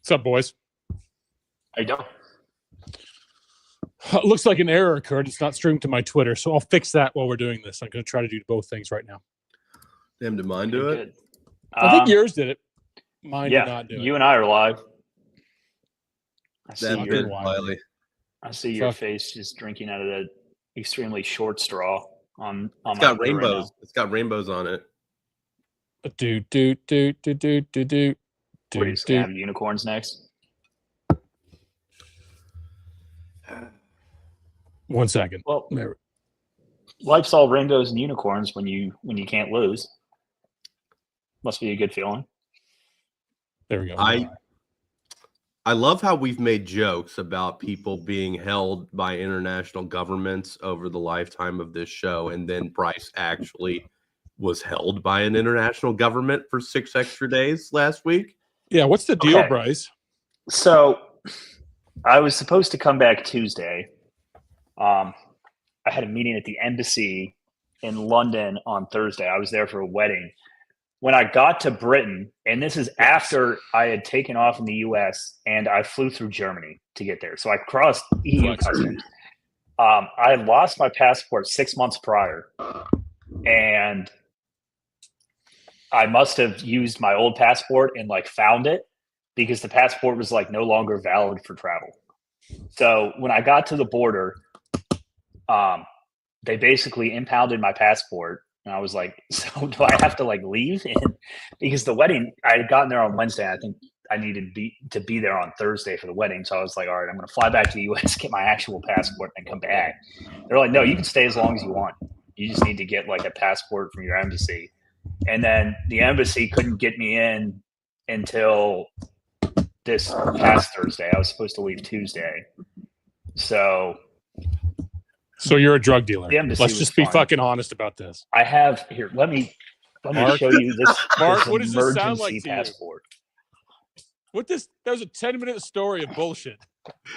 What's up, boys? How you doing? It looks like an error occurred. It's not streamed to my Twitter, so I'll fix that while we're doing this. I'm going to try to do both things right now. Damn, did mine do it? I think yours did it. Mine did not do it. You and I are live. I see your face just drinking out of that extremely short straw on It's got rainbows. Right, it's got rainbows on it. Do. What are you going to have unicorns next? 1 second. Well, life's all rainbows and unicorns when you can't lose. Must be a good feeling. There we go. I love how we've made jokes about people being held by international governments over the lifetime of this show, and then Bryce actually was held by an international government for 6 extra days last week. Yeah, what's the deal, okay, Bryce? So I was supposed to come back Tuesday. I had a meeting at the embassy in London on Thursday. I was there for a wedding. When I got to Britain, and this is after I had taken off in the U.S., and I flew through Germany to get there. So I crossed EU customs. I had lost my passport 6 months prior, and I must have used my old passport and found it because the passport was no longer valid for travel. So when I got to the border, they basically impounded my passport. And I was like, so do I have to leave? And because the wedding, I had gotten there on Wednesday. I think I needed to be there on Thursday for the wedding. So I was like, all right, I'm going to fly back to the U.S., get my actual passport, and come back. They're like, no, you can stay as long as you want. You just need to get a passport from your embassy. And then the embassy couldn't get me in until this past Thursday. I was supposed to leave Tuesday. So you're a drug dealer. Let's just be fucking honest about this. I have here. Let me show you this. Mark, what does this sound like to passport? You? That was a 10-minute story of bullshit.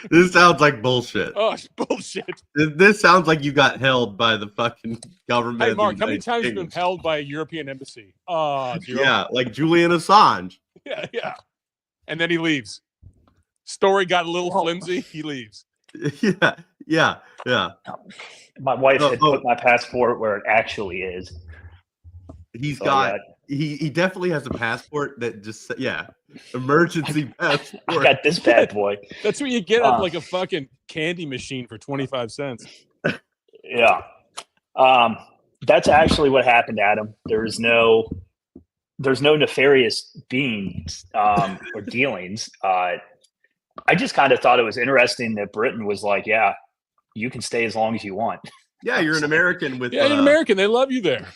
This sounds like bullshit. Oh, it's bullshit. This sounds like you got held by the fucking government. Hey, Mark, how many times have you been held by a European embassy? Yeah, like Julian Assange. Yeah. And then he leaves. Story got a little flimsy. He leaves. Yeah. My wife had put my passport where it actually is. He definitely has a passport that just emergency passport. I got this bad boy. That's what you get at a fucking candy machine for 25 cents. Yeah. That's actually what happened, Adam. There's no nefarious beings or dealings. I just kind of thought it was interesting that Britain was like, yeah, you can stay as long as you want. Yeah, you're an American with. Yeah, you're an American. They love you there.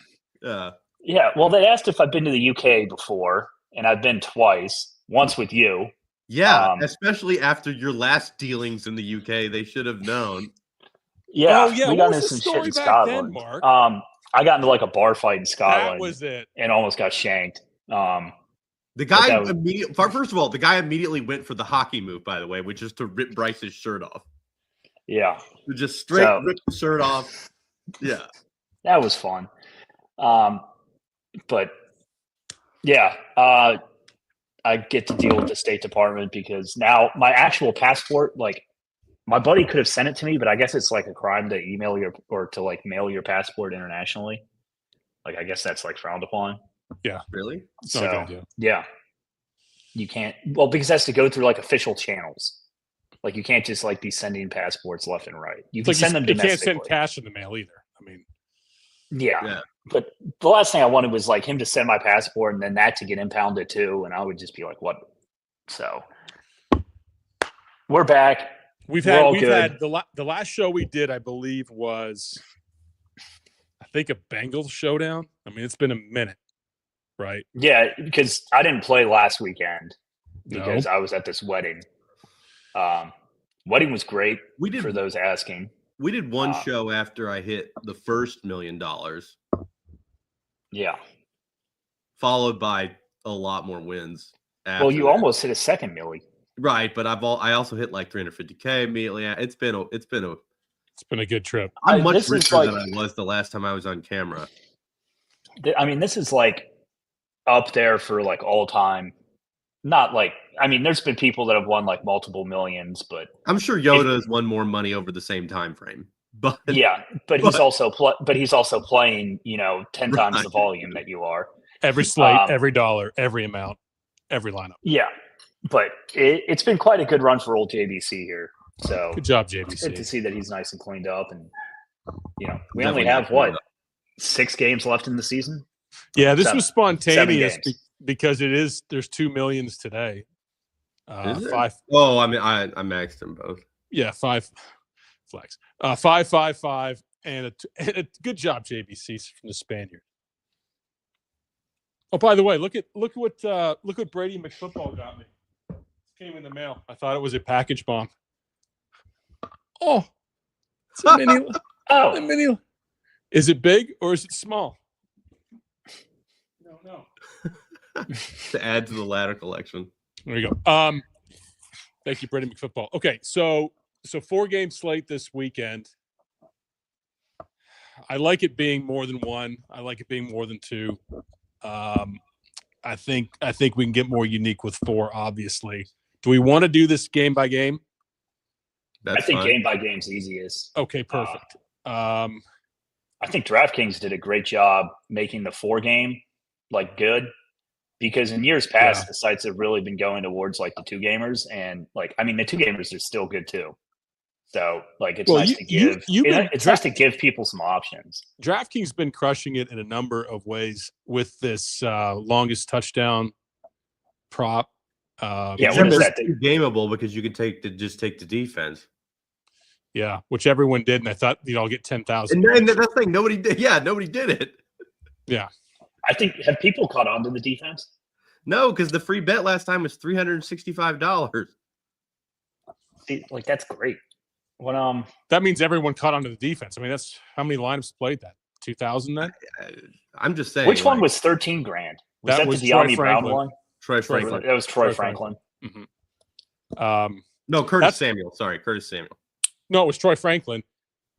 Yeah. Yeah. Well, they asked if I've been to the UK before, and I've been twice. Once with you. Yeah, especially after your last dealings in the UK, they should have known. Yeah. We got into some shit in Scotland. Then, Mark? I got into a bar fight in Scotland. That was it. And almost got shanked. The guy first of all, the guy immediately went for the hockey move, by the way, which is to rip Bryce's shirt off. Yeah. Just straight rip the shirt off. Yeah. That was fun. But yeah, I get to deal with the State Department because now my actual passport, my buddy could have sent it to me, but I guess it's a crime to email or to mail your passport internationally. I guess that's frowned upon. Yeah. Really? So, yeah. You can't, because it has to go through official channels. You can't just be sending passports left and right. You can send them domestically. You can't send cash in the mail either. I mean, yeah. But the last thing I wanted was him to send my passport and then that to get impounded too. And I would just be like, what? So we're back. We've had the last show we did, I believe, was a Bengals showdown. I mean, it's been a minute. Right. Yeah, because I didn't play last weekend because I was at this wedding. Wedding was great. For those asking. We did one show after I hit the first $1 million. Yeah. Followed by a lot more wins. Well, you almost hit a second milli. Right, but I also hit 350K immediately. It's been a good trip. I'm much richer than I was the last time I was on camera. I mean, this is up there for all time, not I mean, there's been people that have won like multiple millions, but I'm sure Yoda has won more money over the same time frame. But he's also playing, 10 times the volume that you are. Every slate, every dollar, every amount, every lineup. Yeah, but it's been quite a good run for old JBC here. So good job, JBC. It's good to see that he's nice and cleaned up, and we only have 6 games left in the season. Yeah, this was spontaneous because there's 2 millions today. 5. Oh, I mean, I maxed them both. Yeah, 5 flags. 5, and a good job, JBC, from the Spaniard. Oh, by the way, look what Brady McFootball got me. It came in the mail. I thought it was a package bomb. Oh, it's a mini. A mini. Is it big or is it small? No. To add to the ladder collection. There you go. Thank you, Brady McFootball. Okay, so 4-game slate this weekend. I like it being more than 1. I like it being more than 2. I think we can get more unique with 4. Obviously, do we want to do this game by game? I think game by game is easiest. Okay, perfect. I think DraftKings did a great job making the 4-game good, because in years past the sites have really been going towards the 2-gamers, and the 2-gamers are still good too. So it's nice to give people some options. DraftKings been crushing it in a number of ways with this longest touchdown prop. What is that? Gameable because you could take the defense. Yeah, which everyone did, and I thought you'd all get 10,000. And that's the thing, nobody did. Yeah, nobody did it. Yeah, I think have people caught on to the defense? No, because the free bet last time was $365. See, that's great. That means everyone caught on to the defense. I mean, that's how many lineups played that? 2,000 then? I'm just saying. Which one was $13,000? That was the De'Ami Brown one? Troy Franklin. That was Troy Franklin. Mm-hmm. No, Curtis Samuel. Sorry, Curtis Samuel. No, it was Troy Franklin.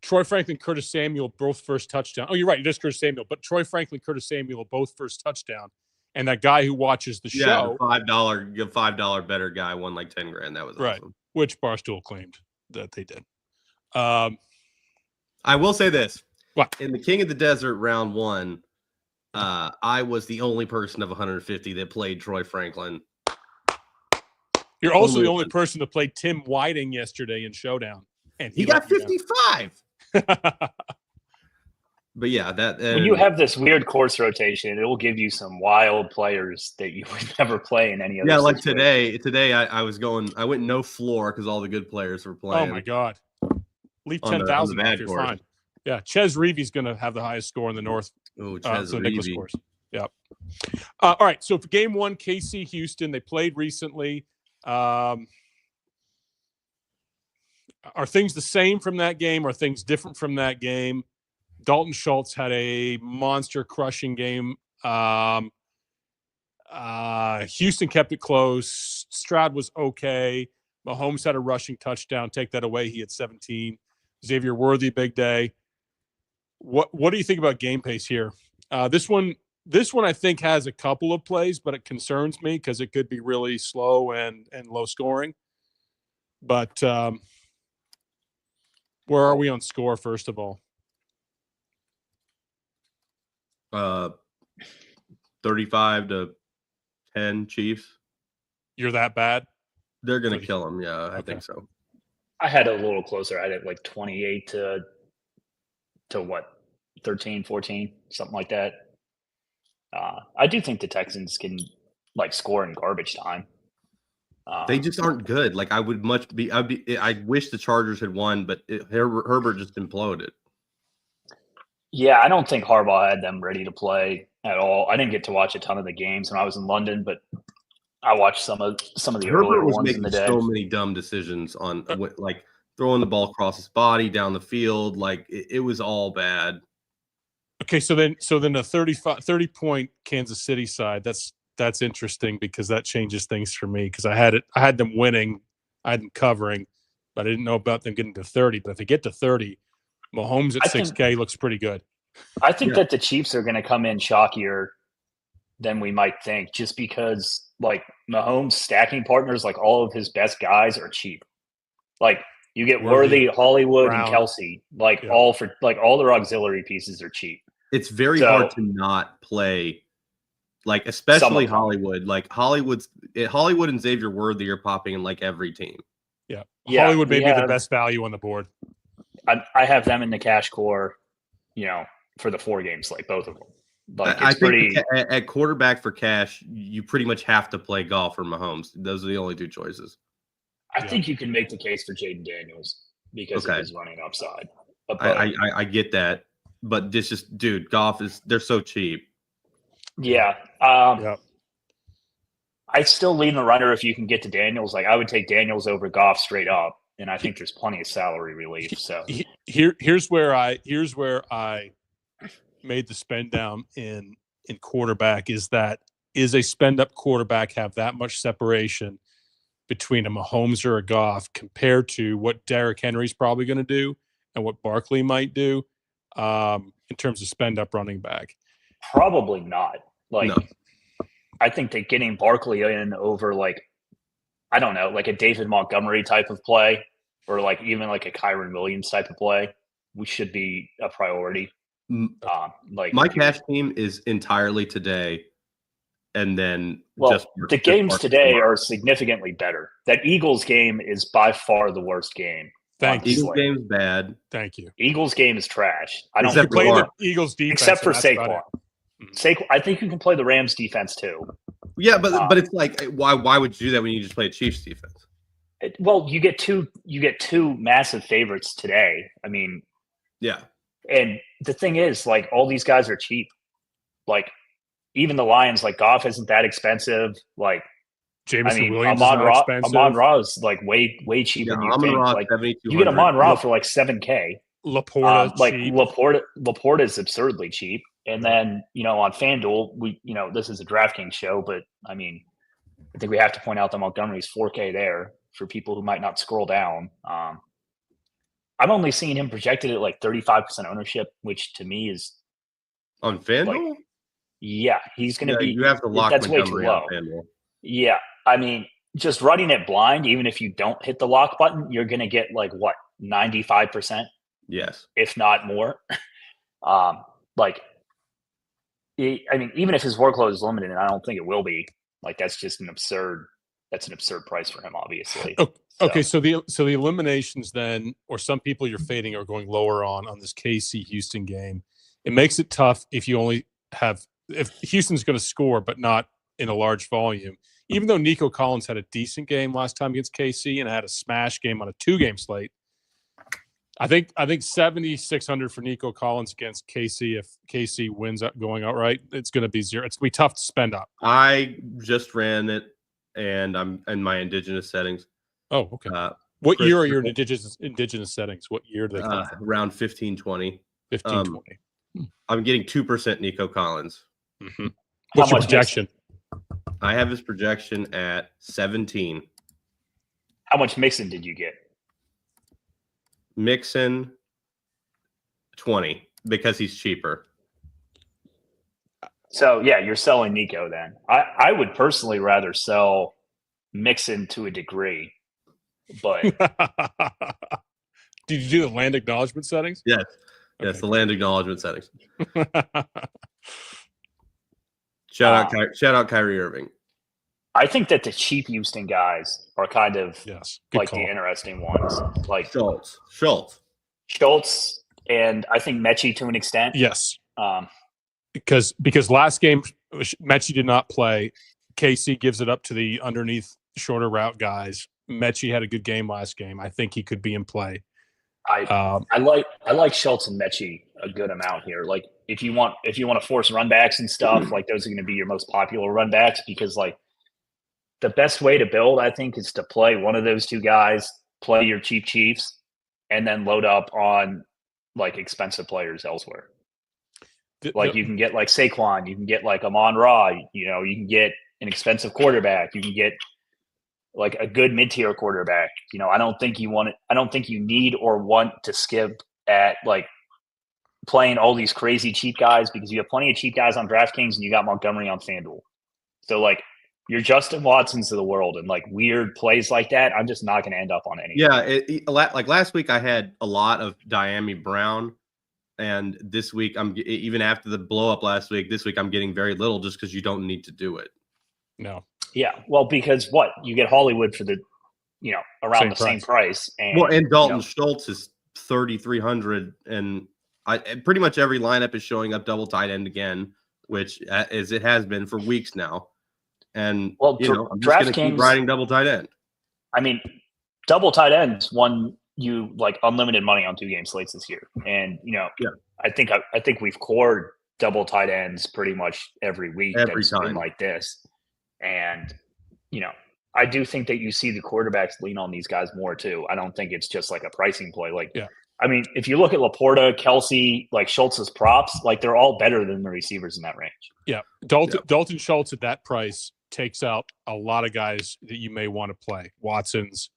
Troy Franklin, Curtis Samuel, both first touchdown. Oh, you're right. It is Curtis Samuel. But Troy Franklin, Curtis Samuel, both first touchdown. And that guy who watches the show. The $5 better guy won like $10,000. That was right. Awesome. Which Barstool claimed that they did. I will say this. What? In the King of the Desert round 1, I was the only person of 150 that played Troy Franklin. You're also the only person that played Tim Whiting yesterday in Showdown. And he got 55. But yeah, when you have this weird course rotation, it will give you some wild players that you would never play in any other. Yeah, like today I went no floor because all the good players were playing. Oh my god, leave 10,000 off. You're fine. Yeah, Ches Reevy's going to have the highest score in the North. Oh, Ches Reevy. Scores. Yep. All right, so for game 1, KC Houston, they played recently. Are things the same from that game? Are things different from that game? Dalton Schultz had a monster crushing game. Houston kept it close. Stroud was okay. Mahomes had a rushing touchdown. Take that away. He had 17. Xavier Worthy, big day. What do you think about game pace here? This one I think has a couple of plays, but it concerns me because it could be really slow and low scoring. But where are we on score, first of all? 35-10 Chiefs. You're that bad? They're going to kill them. Yeah, I think so. I had a little closer. I had it 28 to what? 13, 14, something like that. I do think the Texans can score in garbage time. They just aren't good. I wish the Chargers had won, but Herbert just imploded. Yeah, I don't think Harbaugh had them ready to play at all. I didn't get to watch a ton of the games when I was in London, but I watched some of the earlier ones in the day. So many dumb decisions on throwing the ball across his body down the field. It was all bad. Okay, so then the 30-point Kansas City side, that's interesting because that changes things for me because I had them winning, I had them covering, but I didn't know about them getting to 30. But if they get to 30, Mahomes at 6K looks pretty good. I think that the Chiefs are going to come in shockier than we might think, just because like Mahomes' stacking partners, like all of his best guys are cheap. Like you get Worthy, Hollywood, Brown. and Kelsey, like Yeah. all their auxiliary pieces are cheap. It's very hard to not play, like especially Hollywood. Like Hollywood and Xavier Worthy are popping in like every team. Yeah. Hollywood may be the best value on the board. I have them in the cash core, for the 4 games, like both of them. Like I think at quarterback for cash, you pretty much have to play Goff or Mahomes. Those are the only 2 choices. I think you can make the case for Jaden Daniels because of his running upside. I get that, but this just, dude, Goff they're so cheap. Yeah. I still lean the runner if you can get to Daniels. Like I would take Daniels over Goff straight up, and I think there's plenty of salary relief. So here's where I made the spend down in quarterback is a spend up quarterback have that much separation between a Mahomes or a Goff compared to what Derrick Henry's probably going to do and what Barkley might do in terms of spend up running back? Probably not. Like, no. I think that getting Barkley in over like, I don't know, like a David Montgomery type of play or like even like a Kyron Williams type of play, we should be a priority. Like my cash team is entirely today. And then the games today are significantly better. That Eagles game is by far the worst game. Eagles game's bad. Thank you. Eagles game is trash. I don't play the Eagles defense except for Saquon. I think you can play the Rams defense too. Yeah, but it's like why would you do that when you just play a Chiefs defense? You get two massive favorites today. I mean, yeah. And the thing is, like, all these guys are cheap. Like, even the Lions, like, Goff isn't that expensive. Like, Jameson Williams is not expensive. Amon-Ra is, like, way cheaper than you think. Like, you get Amon-Ra for, like, $7K. Laporta is absurdly cheap. And then, on FanDuel, this is a DraftKings show, but, I mean, I think we have to point out that Montgomery's $4K there for people who might not scroll down. I'm only seeing him projected at like 35% ownership, which to me is on FanDuel. Like, yeah, he's going to be. You have to lock that's way too low. Yeah, I mean, just running it blind, even if you don't hit the lock button, you're going to get like what 95%. Yes, if not more. I mean, even if his workload is limited, and I don't think it will be, like that's just an absurd. That's an absurd price for him, obviously. Okay, so the eliminations then, or some people you're fading are going lower on this KC Houston game. It makes it tough if you only have if Houston's going to score, but not in a large volume. Even though Nico Collins had a decent game last time against KC and had a smash game on a 2-game slate, I think 7,600 for Nico Collins against KC. If KC wins up going outright, it's going to be zero. It's going to be tough to spend up. I just ran it, and I'm in my indigenous settings. Oh, okay. What year are your indigenous settings? What year do they come from? Around 1520. 1520. I'm getting 2% Nico Collins. Mm-hmm. What's your projection? I have his projection at 17. How much Mixon did you get? Mixon 20 because he's cheaper. So yeah, you're selling Nico then. I would personally rather sell Mixon to a degree, but did you do the land acknowledgement settings? Yes. Okay. Yes, the land acknowledgement settings. Shout out Kyrie Irving. I think that the cheap Houston guys are kind of like the interesting ones, like Schultz, and I think Mechie to an extent. Yes, because last game Mechie did not play. KC gives it up to the underneath shorter route guys. Mechie had a good game last game. I think he could be in play. I like Schultz and Mechie a good amount here. Like if you want to force run backs and stuff, like those are going to be your most popular run backs because like the best way to build, I think, is to play one of those two guys, play your cheap Chiefs, and then load up on like expensive players elsewhere. Like you can get like Saquon, you can get like Amon-Ra, you can get an expensive quarterback, you can get like a good mid-tier quarterback. I don't think you need or want to skip at like playing all these crazy cheap guys because you have plenty of cheap guys on DraftKings and you got Montgomery on FanDuel. So like you're Justin Watsons of the world and like weird plays like that, I'm just not going to end up on any. Yeah, like last week I had a lot of Diami Brown, and this week even after the blow up last week, this week I'm getting very little just because you don't need to do it. No. Yeah, well, because you get Hollywood for the around the same price, and Dalton Schultz is 3,300, and pretty much every lineup is showing up double tight end again, which as it has been for weeks now. And I'm just going to keep riding double tight end. I mean, double tight ends won you like unlimited money on 2-game slates this year, and I think we've cored double tight ends pretty much every week. Every time like this, and I do think that you see the quarterbacks lean on these guys more too. I don't think it's just like a pricing play. I mean, if you look at Laporta, Kelsey, like Schultz's props, like they're all better than the receivers in that range. Yeah, Dalton Schultz at that price takes out a lot of guys that you may want to play. Watson's,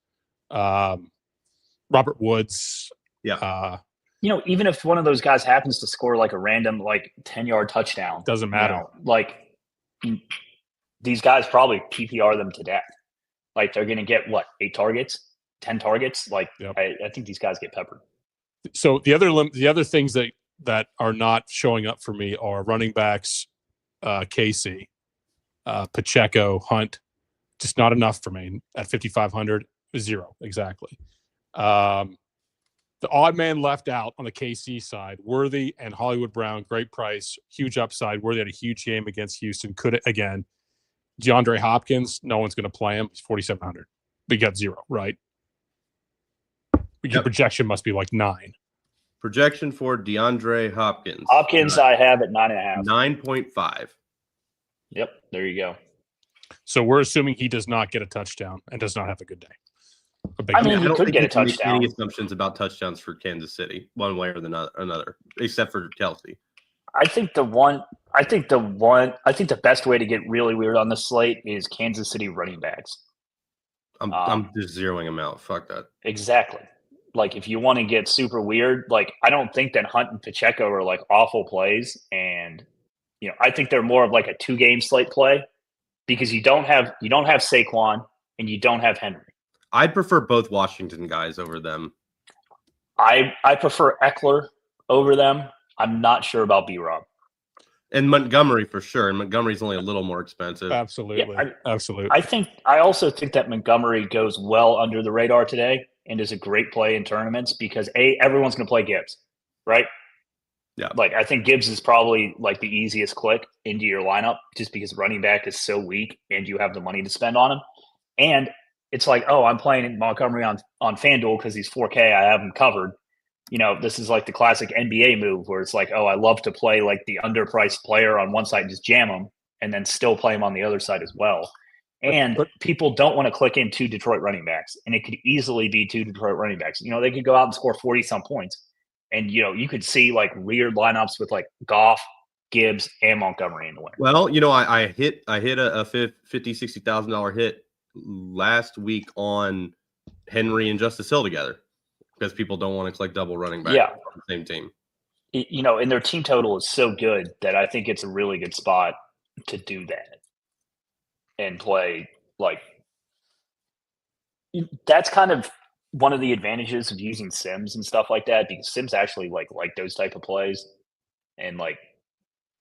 Robert Woods. Yeah. Even if one of those guys happens to score like a random 10-yard touchdown, doesn't matter. These guys probably PPR them to death. Like they're going to get 8 targets, 10 targets. I think these guys get peppered. So the other things that are not showing up for me are running backs, Casey, Pacheco, Hunt, just not enough for me at 5,500. 0 exactly. The odd man left out on the KC side, Worthy and Hollywood Brown, great price, huge upside. Worthy had a huge game against Houston. Could it again? DeAndre Hopkins, no one's going to play him. He's 4,700. But you got 0, right? Your projection must be 9. Projection for DeAndre Hopkins. I have at 9.5. 9.5. Yep, there you go. So we're assuming he does not get a touchdown and does not have a good day. I don't could get a touchdown. Any assumptions about touchdowns for Kansas City, one way or another, except for Kelsey. I think the best way to get really weird on the slate is Kansas City running backs. I'm just zeroing them out. Fuck that. Exactly. If you want to get super weird, I don't think that Hunt and Pacheco are awful plays, and I think they're more of a 2-game slate play because you don't have Saquon and you don't have Henry. I'd prefer both Washington guys over them. I prefer Eckler over them. I'm not sure about B-Rob. And Montgomery for sure. And Montgomery's only a little more expensive. Absolutely. Yeah, absolutely. I also think that Montgomery goes well under the radar today and is a great play in tournaments because everyone's going to play Gibbs, right? Yeah. I think Gibbs is probably the easiest click into your lineup just because running back is so weak and you have the money to spend on him. And it's I'm playing Montgomery on FanDuel because he's 4K. I have him covered. This is the classic NBA move where it's I love to play the underpriced player on one side and just jam him and then still play him on the other side as well. And people don't want to click in 2 Detroit running backs, and it could easily be 2 Detroit running backs. They could go out and score 40-some points, and you could see weird lineups with Goff, Gibbs, and Montgomery in the winner. Well, I hit a $50,000-$60,000 hit last week on Henry and Justice Hill together because people don't want to collect double running back on the same team. And their team total is so good that I think it's a really good spot to do that and play that's kind of one of the advantages of using Sims and stuff like that because Sims actually like those type of plays. And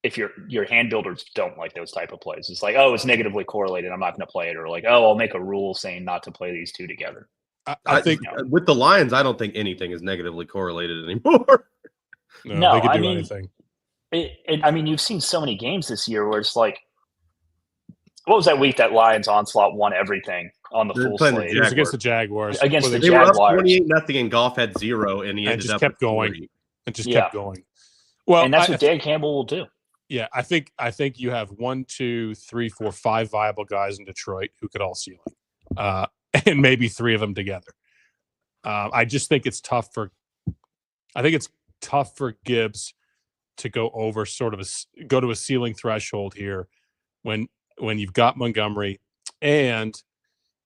if your hand builders don't like those type of plays, it's it's negatively correlated, I'm not going to play it, or I'll make a rule saying not to play these 2 together. I think with the Lions, I don't think anything is negatively correlated anymore. No, they could do anything. You've seen so many games this year where it's what was that week that Lions onslaught won everything on the full slate? It was against the Jaguars. They were up 28-0, and Goff had 0, and he ended up kept going. 3. And just kept going. Well, and that's what Dan Campbell will do. Yeah, I think you have 1, 2, 3, 4, 5 viable guys in Detroit who could all ceiling, and maybe 3 of them together. I just think it's tough for Gibbs to go over go to a ceiling threshold here when you've got Montgomery and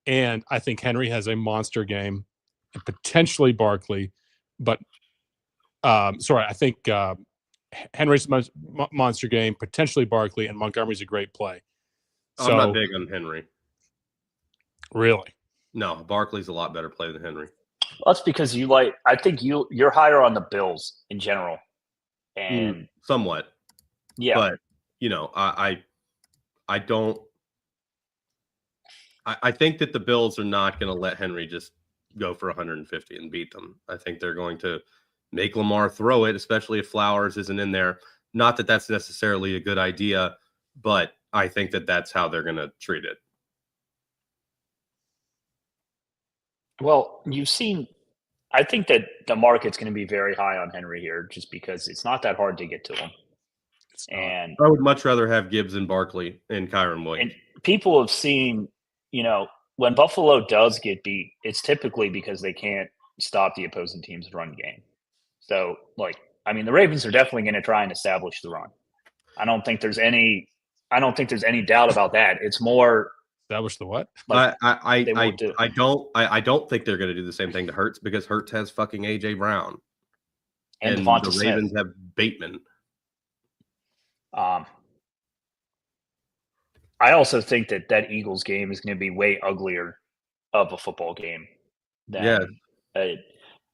I think Henry has a monster game and potentially Barkley, but I think Henry's a monster game, potentially Barkley, and Montgomery's a great play. So, I'm not big on Henry. Really? No, Barkley's a lot better play than Henry. Well, that's because I think you're higher on the Bills in general. And somewhat. Yeah. But, I don't – I think that the Bills are not going to let Henry just go for 150 and beat them. I think they're going to make Lamar throw it, especially if Flowers isn't in there. Not that that's necessarily a good idea, but I think that that's how they're going to treat it. Well, I think that the market's going to be very high on Henry here just because it's not that hard to get to him. And I would much rather have Gibbs and Barkley and Kyron Williams. And people have seen, when Buffalo does get beat, it's typically because they can't stop the opposing team's run game. So, the Ravens are definitely going to try and establish the run. I don't think there's any doubt about that. It's more establish the what? I don't think they're going to do the same thing to Hurts because Hurts has fucking AJ Brown and the Ravens Smith. have Bateman. I also think that Eagles game is going to be way uglier of a football game.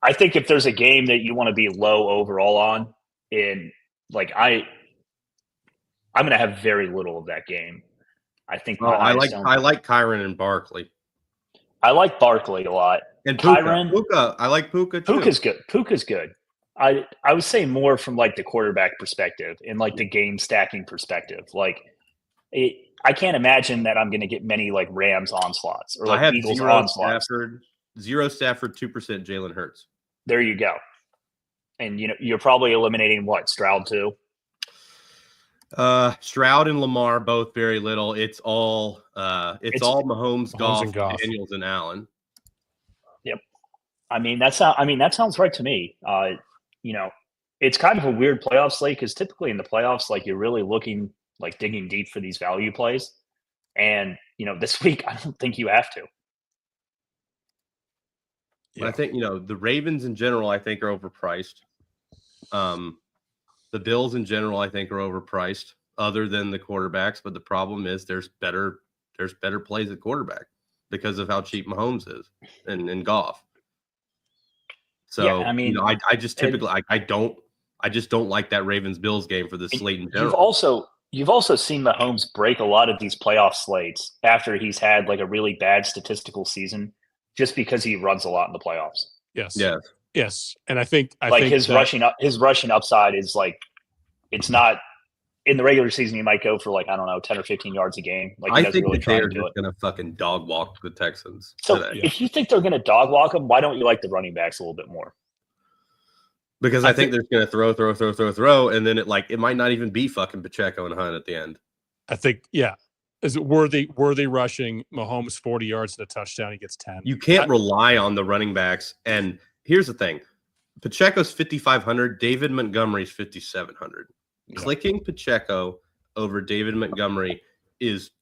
I think if there's a game that you want to be low overall on, I'm going to have very little of that game. I think I like Kyron and Barkley. I like Barkley a lot. And Puka. I like Puka too. Puka's good. I would say more from the quarterback perspective and the game stacking perspective. I can't imagine that I'm going to get many Rams onslaughts or I have Eagles zero onslaughts. Stafford, 2% Jalen Hurts. There you go. And you're probably eliminating Stroud too. Stroud and Lamar both very little. It's all Mahomes, Goff, Daniels, and Allen. Yep. That sounds right to me. It's kind of a weird playoff slate because typically in the playoffs, you're really looking digging deep for these value plays. And, this week, I don't think you have to. Yeah. I think, the Ravens in general, I think are overpriced. The Bills in general, I think are overpriced other than the quarterbacks. But the problem is there's better plays at quarterback because of how cheap Mahomes is and Goff. So, I just typically, I just don't like that Ravens Bills game for the slate in general. You've also seen Mahomes break a lot of these playoff slates after he's had a really bad statistical season, just because he runs a lot in the playoffs. Yes. Yeah. Yes. And I think his rushing upside is it's not in the regular season. He might go for 10 or 15 yards a game. I think really they're just going to fucking dog walk the Texans. So if you think they're going to dog walk them, why don't you like the running backs a little bit more? Because I think they're going to throw, and then it might not even be fucking Pacheco and Hunt at the end. I think, yeah. Is it worthy rushing Mahomes 40 yards and a touchdown? He gets 10. You can't rely on the running backs. And here's the thing. Pacheco's 5,500. David Montgomery's 5,700. Yeah. Clicking Pacheco over David Montgomery is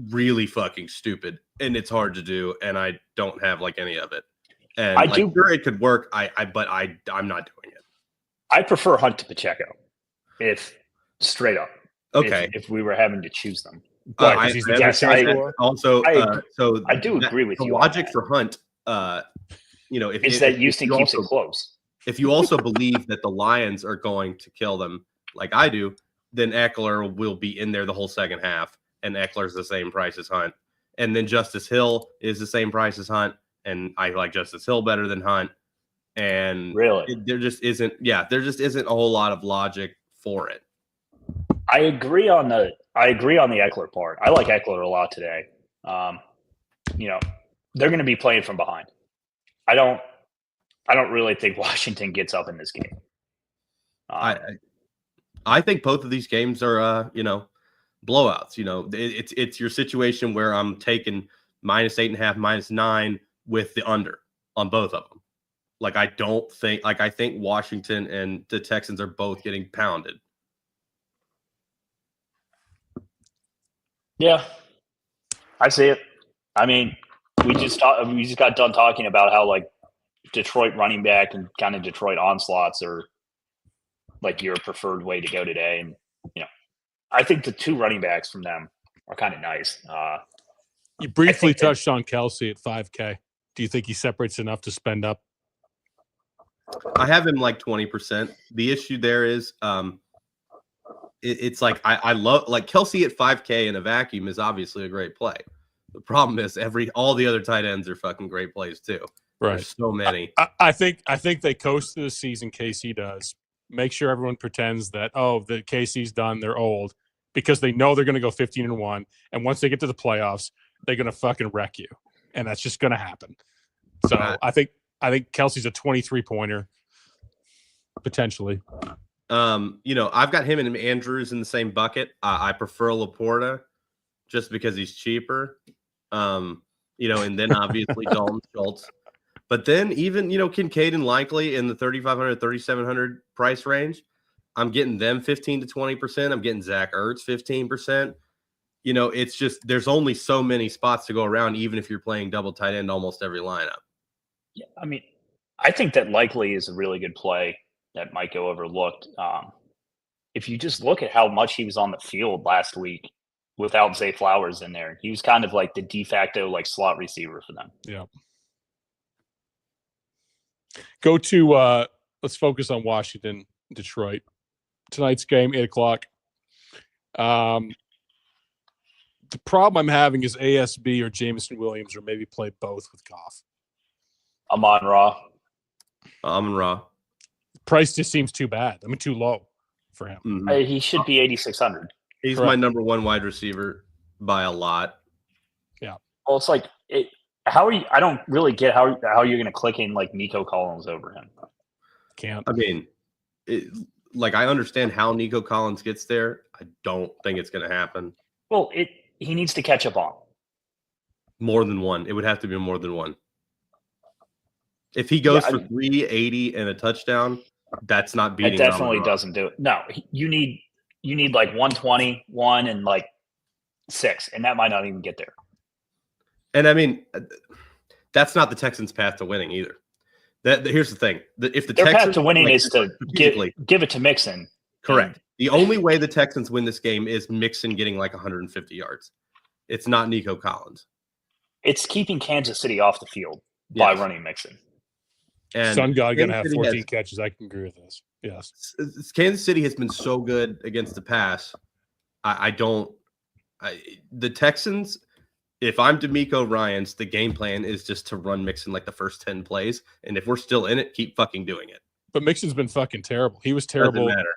really fucking stupid. And it's hard to do. And I don't have any of it. And sure it could work. But I'm not doing it. I prefer Hunt to Pacheco. If straight up. Okay. If we were having to choose them. But I do agree with you. The logic for Hunt, if Houston keeps it close. If you also believe that the Lions are going to kill them like I do, then Eckler will be in there the whole second half, and Eckler's the same price as Hunt. And then Justice Hill is the same price as Hunt, and I like Justice Hill better than Hunt. And really, there just isn't a whole lot of logic for it. I agree on the Eckler part. I like Eckler a lot today. They're going to be playing from behind. I don't really think Washington gets up in this game. I think both of these games are blowouts. It's your situation where I'm taking -8.5, -9 with the under on both of them. I think Washington and the Texans are both getting pounded. Yeah, I see it. We just got done talking about how Detroit running back and kind of Detroit onslaughts are like your preferred way to go today. And, I think the 2 running backs from them are kind of nice. You briefly touched on Kelsey at 5K. Do you think he separates enough to spend up? I have him like 20%. The issue there is it's like I love like Kelsey at 5K in a vacuum is obviously a great play. The problem is all the other tight ends are fucking great plays too. Right. There's so many. I think they coast through the season. KC does. Make sure everyone pretends that the KC's done. They're old because they know they're going to go 15-1, and once they get to the playoffs, they're going to fucking wreck you, and that's just going to happen. So I think Kelsey's a 23-pointer potentially. I've got him and Andrews in the same bucket. I prefer Laporta just because he's cheaper. And then obviously Dalton Schultz. But then even, Kincaid and Likely in the 3,500, 3,700 price range, I'm getting them 15 to 20%. I'm getting Zach Ertz 15%. It's just there's only so many spots to go around, even if you're playing double tight end almost every lineup. Yeah, I mean, I think that Likely is a really good play that might go overlooked. If you just look at how much he was on the field last week without Zay Flowers in there, he was kind of like the de facto like slot receiver for them. Yeah. Go to let's focus on Washington, Detroit. Tonight's game, 8:00. The problem I'm having is ASB or Jameson Williams, or maybe play both with Goff. Amon-Ra. Price just seems too bad. I mean, too low for him. Mm-hmm. He should be 8,600. He's my number 1 wide receiver by a lot. Yeah. Well, it's like how are you? I don't really get how you're going to click in like Nico Collins over him. Can't. I mean, I understand how Nico Collins gets there. I don't think it's going to happen. Well, he needs to catch up on more than one. It would have to be more than one. If he goes for 380 and a touchdown, that's not beating. It definitely doesn't do it. No, you need like 120, 1 and like 6, and that might not even get there. And I mean, that's not the Texans' path to winning either. Here's the thing: if their path to winning is to give it to Mixon. Correct. The only way the Texans win this game is Mixon getting like 150 yards. It's not Nico Collins. It's keeping Kansas City off the field by running Mixon. And Sun God going to have 14 catches. I can agree with this. Yes. Kansas City has been so good against the pass. The Texans, if I'm D'Amico Ryans, the game plan is just to run Mixon like the first 10 plays. And if we're still in it, keep fucking doing it. But Mixon's been fucking terrible. He was terrible. Doesn't matter.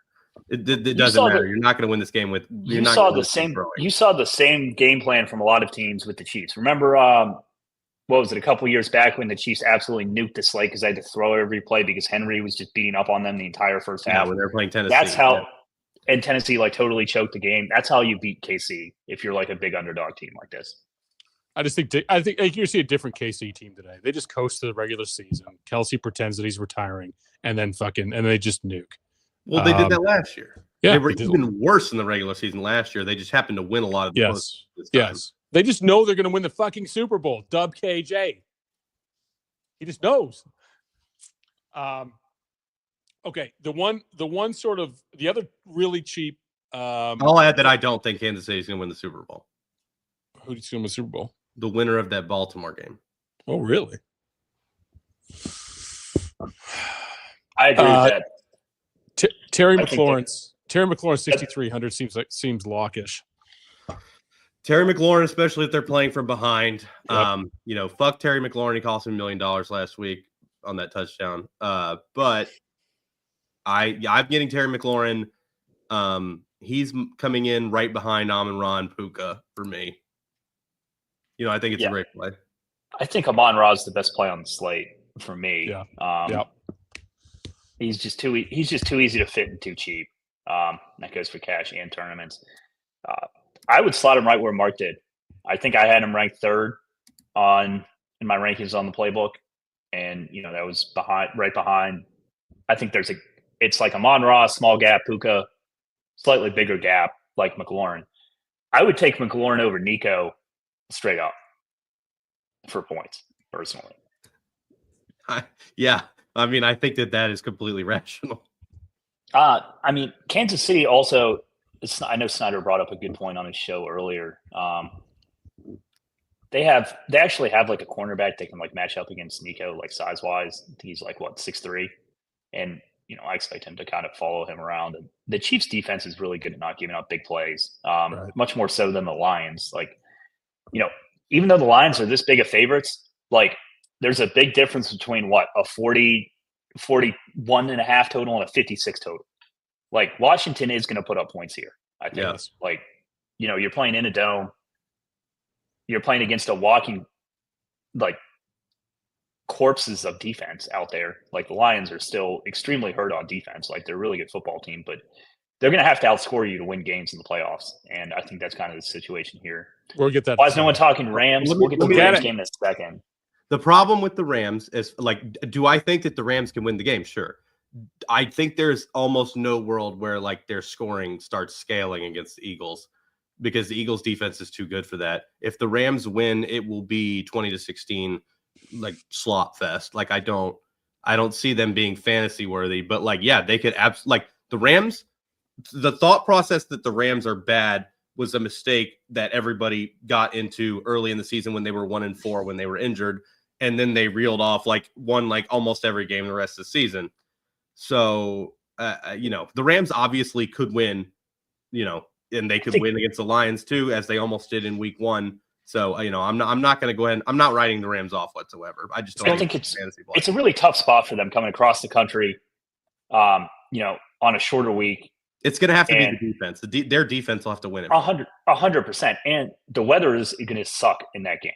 It doesn't matter. You're not going to win this game with. You saw the same game plan from a lot of teams with the Chiefs. Remember, what was it, a couple years back when the Chiefs absolutely nuked the slate because they had to throw every play because Henry was just beating up on them the entire first half. Yeah, when they're playing Tennessee. That's how, and Tennessee like totally choked the game. That's how you beat KC if you're like a big underdog team like this. I think you see a different KC team today. They just coast to the regular season. Kelsey pretends that he's retiring, and then they just nuke. Well, they did that last year. Yeah, they were even worse in the regular season last year. They just happened to win a lot of the this time. They just know they're going to win the fucking Super Bowl. Dub KJ. He just knows. Okay, the other really cheap. I'll add that I don't think Kansas City is going to win the Super Bowl. Who's going to win the Super Bowl? The winner of that Baltimore game. Oh, really? I agree with that. Terry McLaurin 6,300 seems lockish. Terry McLaurin, especially if they're playing from behind. Yep. Fuck Terry McLaurin. He cost him $1 million last week on that touchdown. But I'm getting Terry McLaurin. He's coming in right behind Amon-Ra and Puka for me. I think it's a great play. I think Amon-Ra is the best play on the slate for me. Yeah. He's just too easy to fit and too cheap. That goes for cash and tournaments. I would slot him right where Mark did. I think I had him ranked 3rd in my rankings on the playbook, and that was right behind. I think it's like Amon-Ra, small gap, Puka, slightly bigger gap like McLaurin. I would take McLaurin over Nico straight up for points personally. I mean, I think that is completely rational. I mean, Kansas City also. I know Snyder brought up a good point on his show earlier. They actually have like a cornerback they can like match up against Nico, like size wise. I think he's like 6'3", and I expect him to kind of follow him around. And the Chiefs' defense is really good at not giving up big plays, Right. much more so than the Lions. Like, even though the Lions are this big of favorites, like there's a big difference between a 41 and a half total and a 56 total. Like Washington is going to put up points here. I think. Yes. Like, you're playing in a dome. You're playing against a walking, like, corpses of defense out there. Like the Lions are still extremely hurt on defense. Like they're a really good football team, but they're going to have to outscore you to win games in the playoffs. And I think that's kind of the situation here. We'll get that. Why is no one talking Rams? We'll get to the Rams game in a second. The problem with the Rams is, like, do I think that the Rams can win the game? Sure. I think there's almost no world where like their scoring starts scaling against the Eagles because the Eagles defense is too good for that. If the Rams win, it will be 20-16, like slot fest. Like I don't see them being fantasy worthy, but like, yeah, they could like the Rams. The thought process that the Rams are bad was a mistake that everybody got into early in the season when they were 1-4 when they were injured, and then they reeled off won almost every game the rest of the season. So, the Rams obviously could win, and they could win against the Lions too, as they almost did in week 1. So, I'm not going to go ahead. I'm not writing the Rams off whatsoever. I just don't think it's a really tough spot for them coming across the country, on a shorter week. It's going to have to be the defense. Their defense will have to win it. 100%. And the weather is going to suck in that game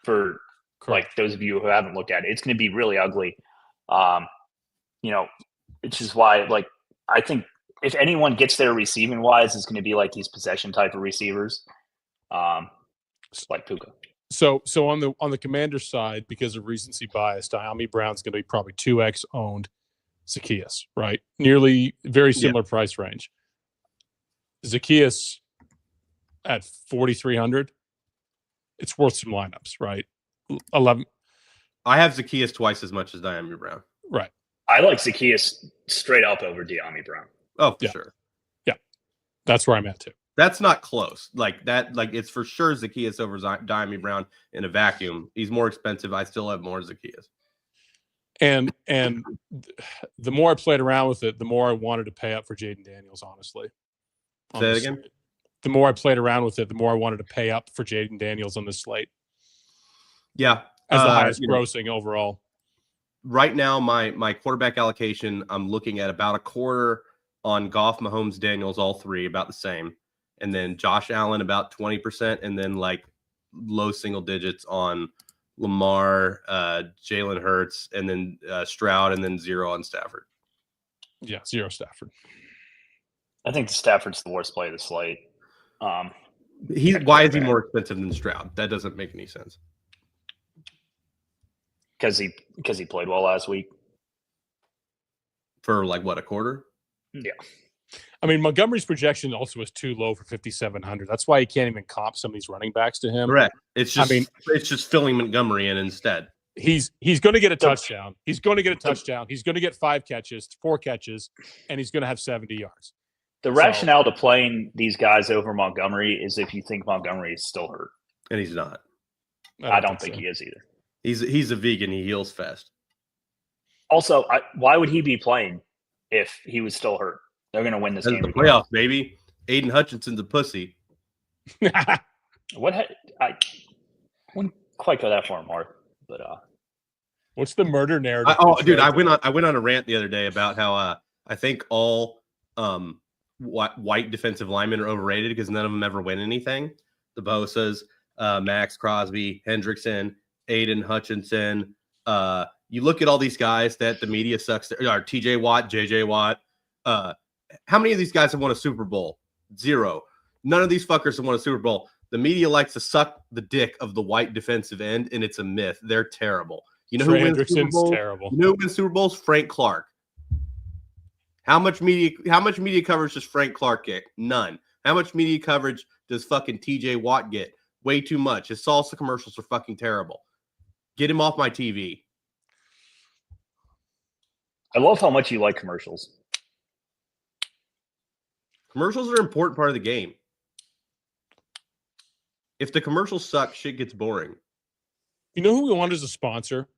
for like those of you who haven't looked at it. It's going to be really ugly. Which is why, like, I think if anyone gets there receiving wise, it's going to be like these possession type of receivers, like Puka. So on the Commander side, because of recency bias, Diami Brown's going to be probably 2x owned Zacchaeus, right? Nearly very similar price range. Zacchaeus at 4,300, it's worth some lineups, right? 11. I have Zacchaeus twice as much as Diami Brown. Right. I like Zacchaeus straight up over Diami Brown. Oh, for sure. Yeah. That's where I'm at too. That's not close. Like that, like it's for sure Zacchaeus over Diami Brown in a vacuum. He's more expensive. I still have more Zacchaeus. And the more I played around with it, the more I wanted to pay up for Jaden Daniels, honestly. Say that again? The more I played around with it, the more I wanted to pay up for Jaden Daniels on this slate. Yeah. As the highest grossing overall. Right now, my quarterback allocation, I'm looking at about a quarter on Goff, Mahomes, Daniels, all three, about the same. And then Josh Allen, about 20%. And then like low single digits on Lamar, Jalen Hurts, and then Stroud, and then 0 on Stafford. Yeah, 0 Stafford. I think Stafford's the worst play of the slate. Why is he more expensive than Stroud? That doesn't make any sense. Because he played well last week. For like what, a quarter? Yeah. I mean, Montgomery's projection also is too low for 5,700. That's why he can't even comp some of these running backs to him. Correct. It's just filling Montgomery in instead. He's going to get a touchdown. He's going to get a touchdown. He's going to get 4 catches, and he's going to have 70 yards. The rationale to playing these guys over Montgomery is if you think Montgomery is still hurt. And he's not. I don't think he is either. He's a vegan. He heals fast. Also, why would he be playing if he was still hurt? They're going to win this game. The playoffs, baby. Aiden Hutchinson's a pussy. I wouldn't quite go that far, Mark. But what's the murder narrative? I went on a rant the other day about how I think all white defensive linemen are overrated because none of them ever win anything. The Bosas, Max Crosby, Hendrickson, Aiden Hutchinson. You look at all these guys that the media sucks. TJ Watt, JJ Watt. How many of these guys have won a Super Bowl? 0. None of these fuckers have won a Super Bowl. The media likes to suck the dick of the white defensive end, and it's a myth. They're terrible. You know who wins Super Bowls? Terrible. You know who wins Super Bowls? Frank Clark. How much media coverage does Frank Clark get? None. How much media coverage does fucking TJ Watt get? Way too much. His salsa commercials are fucking terrible. Get him off my TV. I love how much you like commercials. Commercials are an important part of the game. If the commercials suck, shit gets boring. You know who we want as a sponsor?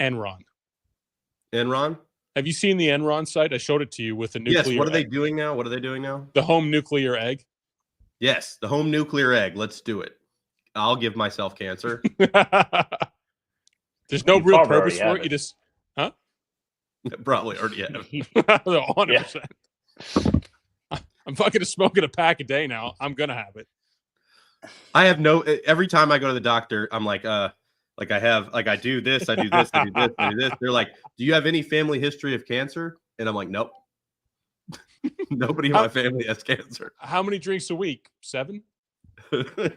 Enron. Enron? Have you seen the Enron site? I showed it to you with the nuclear. Yes. What are they egg. doing now? What are they doing now? The home nuclear egg. Yes, the home nuclear egg. Let's do it. I'll give myself cancer. There's no You real probably purpose already for have it. it. You just, Probably already have. 100%. I'm fucking smoking a pack a day now. I'm gonna have it. I have no. Every time I go to the doctor, I'm like I do this, I do this, I do this, I do this. They're like, "Do you have any family history of cancer?" And I'm like, "Nope." Nobody in my family has cancer. How many drinks a week? 7?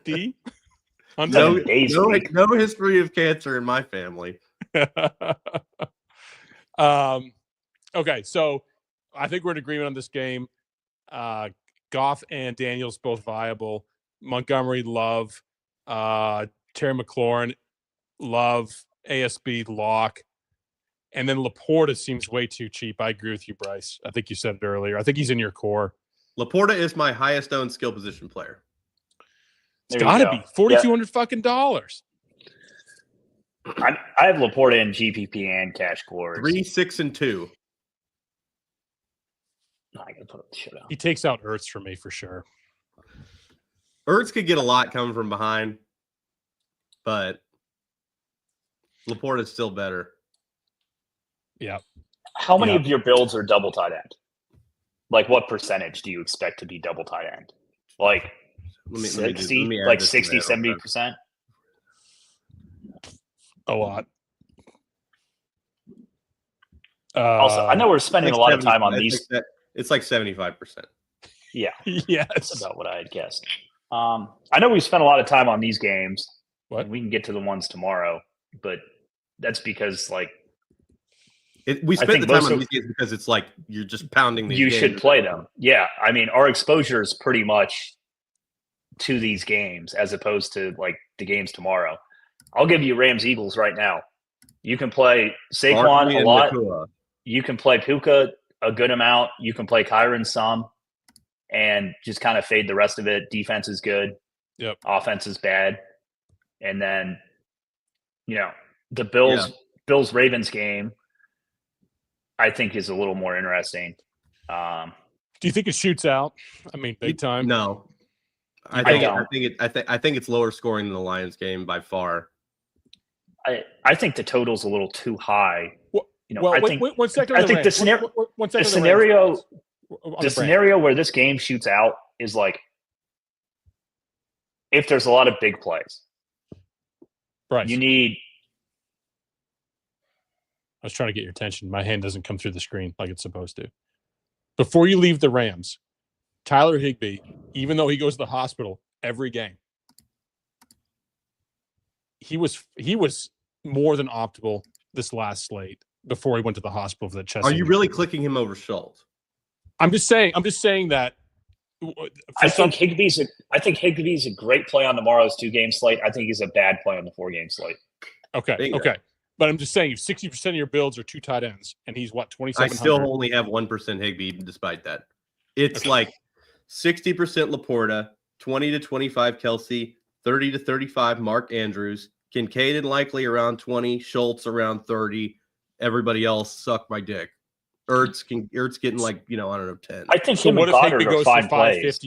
D? No, 7 days a week. no history of cancer in my family. Okay, so I think we're in agreement on this game. Goff and Daniels both viable. Montgomery, love. Terry McLaurin, love. ASB, lock. And then Laporta seems way too cheap. I agree with you, Bryce. I think you said it earlier. I think he's in your core. Laporta is my highest owned skill position player. It's There you got to go. be $4,200 fucking dollars. I have Laporta in GPP and cash cores. 3, 6, and 2. I gotta put up the Showdown. He takes out Ertz for me for sure. Ertz could get a lot coming from behind, but Laporta's still better. Yeah. How many Yeah. of your builds are double tight end? Like, what percentage do you expect to be double tight end? Like 60, like 60, 70%? A lot. Also, I know we're spending a lot of time on these. It's like 75%. Yeah, Yes. that's about what I had guessed. I know we spent a lot of time on these games. What? And we can get to the ones tomorrow, but that's because, like, We spent think the time most on of- these games because it's like you're just pounding these you games. should play them. Yeah, I mean, our exposure is pretty much to these games as opposed to, like, the games tomorrow. I'll give you Rams Eagles right now. You can play Saquon Barkley a and lot. Nakua. You can play Puka a good amount. You can play Kyron some, and just kind of fade the rest of it. Defense is good. Yep. Offense is bad. And then, the Bills Ravens game, I think, is a little more interesting. Do you think it shoots out? I mean, big time. No, I think it's lower scoring than the Lions game by far. I think the total's a little too high. Well, I wait, think 1 second. I on think the Rams. scenario- One second the on scenario Rams. On the brand. scenario where this game shoots out is like if there's a lot of big plays. Bryce, You need I was trying to get your attention. My hand doesn't come through the screen like it's supposed to. Before you leave the Rams, Tyler Higbee, even though he goes to the hospital every game, he was more than optimal this last slate before he went to the hospital for the chest. Are you injury. really clicking him over Schultz? I'm just saying that. I think Higbee's a great play on tomorrow's 2-game slate. I think he's a bad play on the 4-game slate. Okay. Bingo. Okay. But I'm just saying, if 60% of your builds are 2 tight ends, and he's what, 2,700? I still only have 1% Higbee despite that. It's like 60% Laporta, 20 to 25 Kelsey, 30 to 35 Mark Andrews, Kincaid and Likely around 20, Schultz around 30. Everybody else suck my dick. Ertz getting like, I don't know, 10. I think So him what and if Goddard Higbee are goes fine for plays.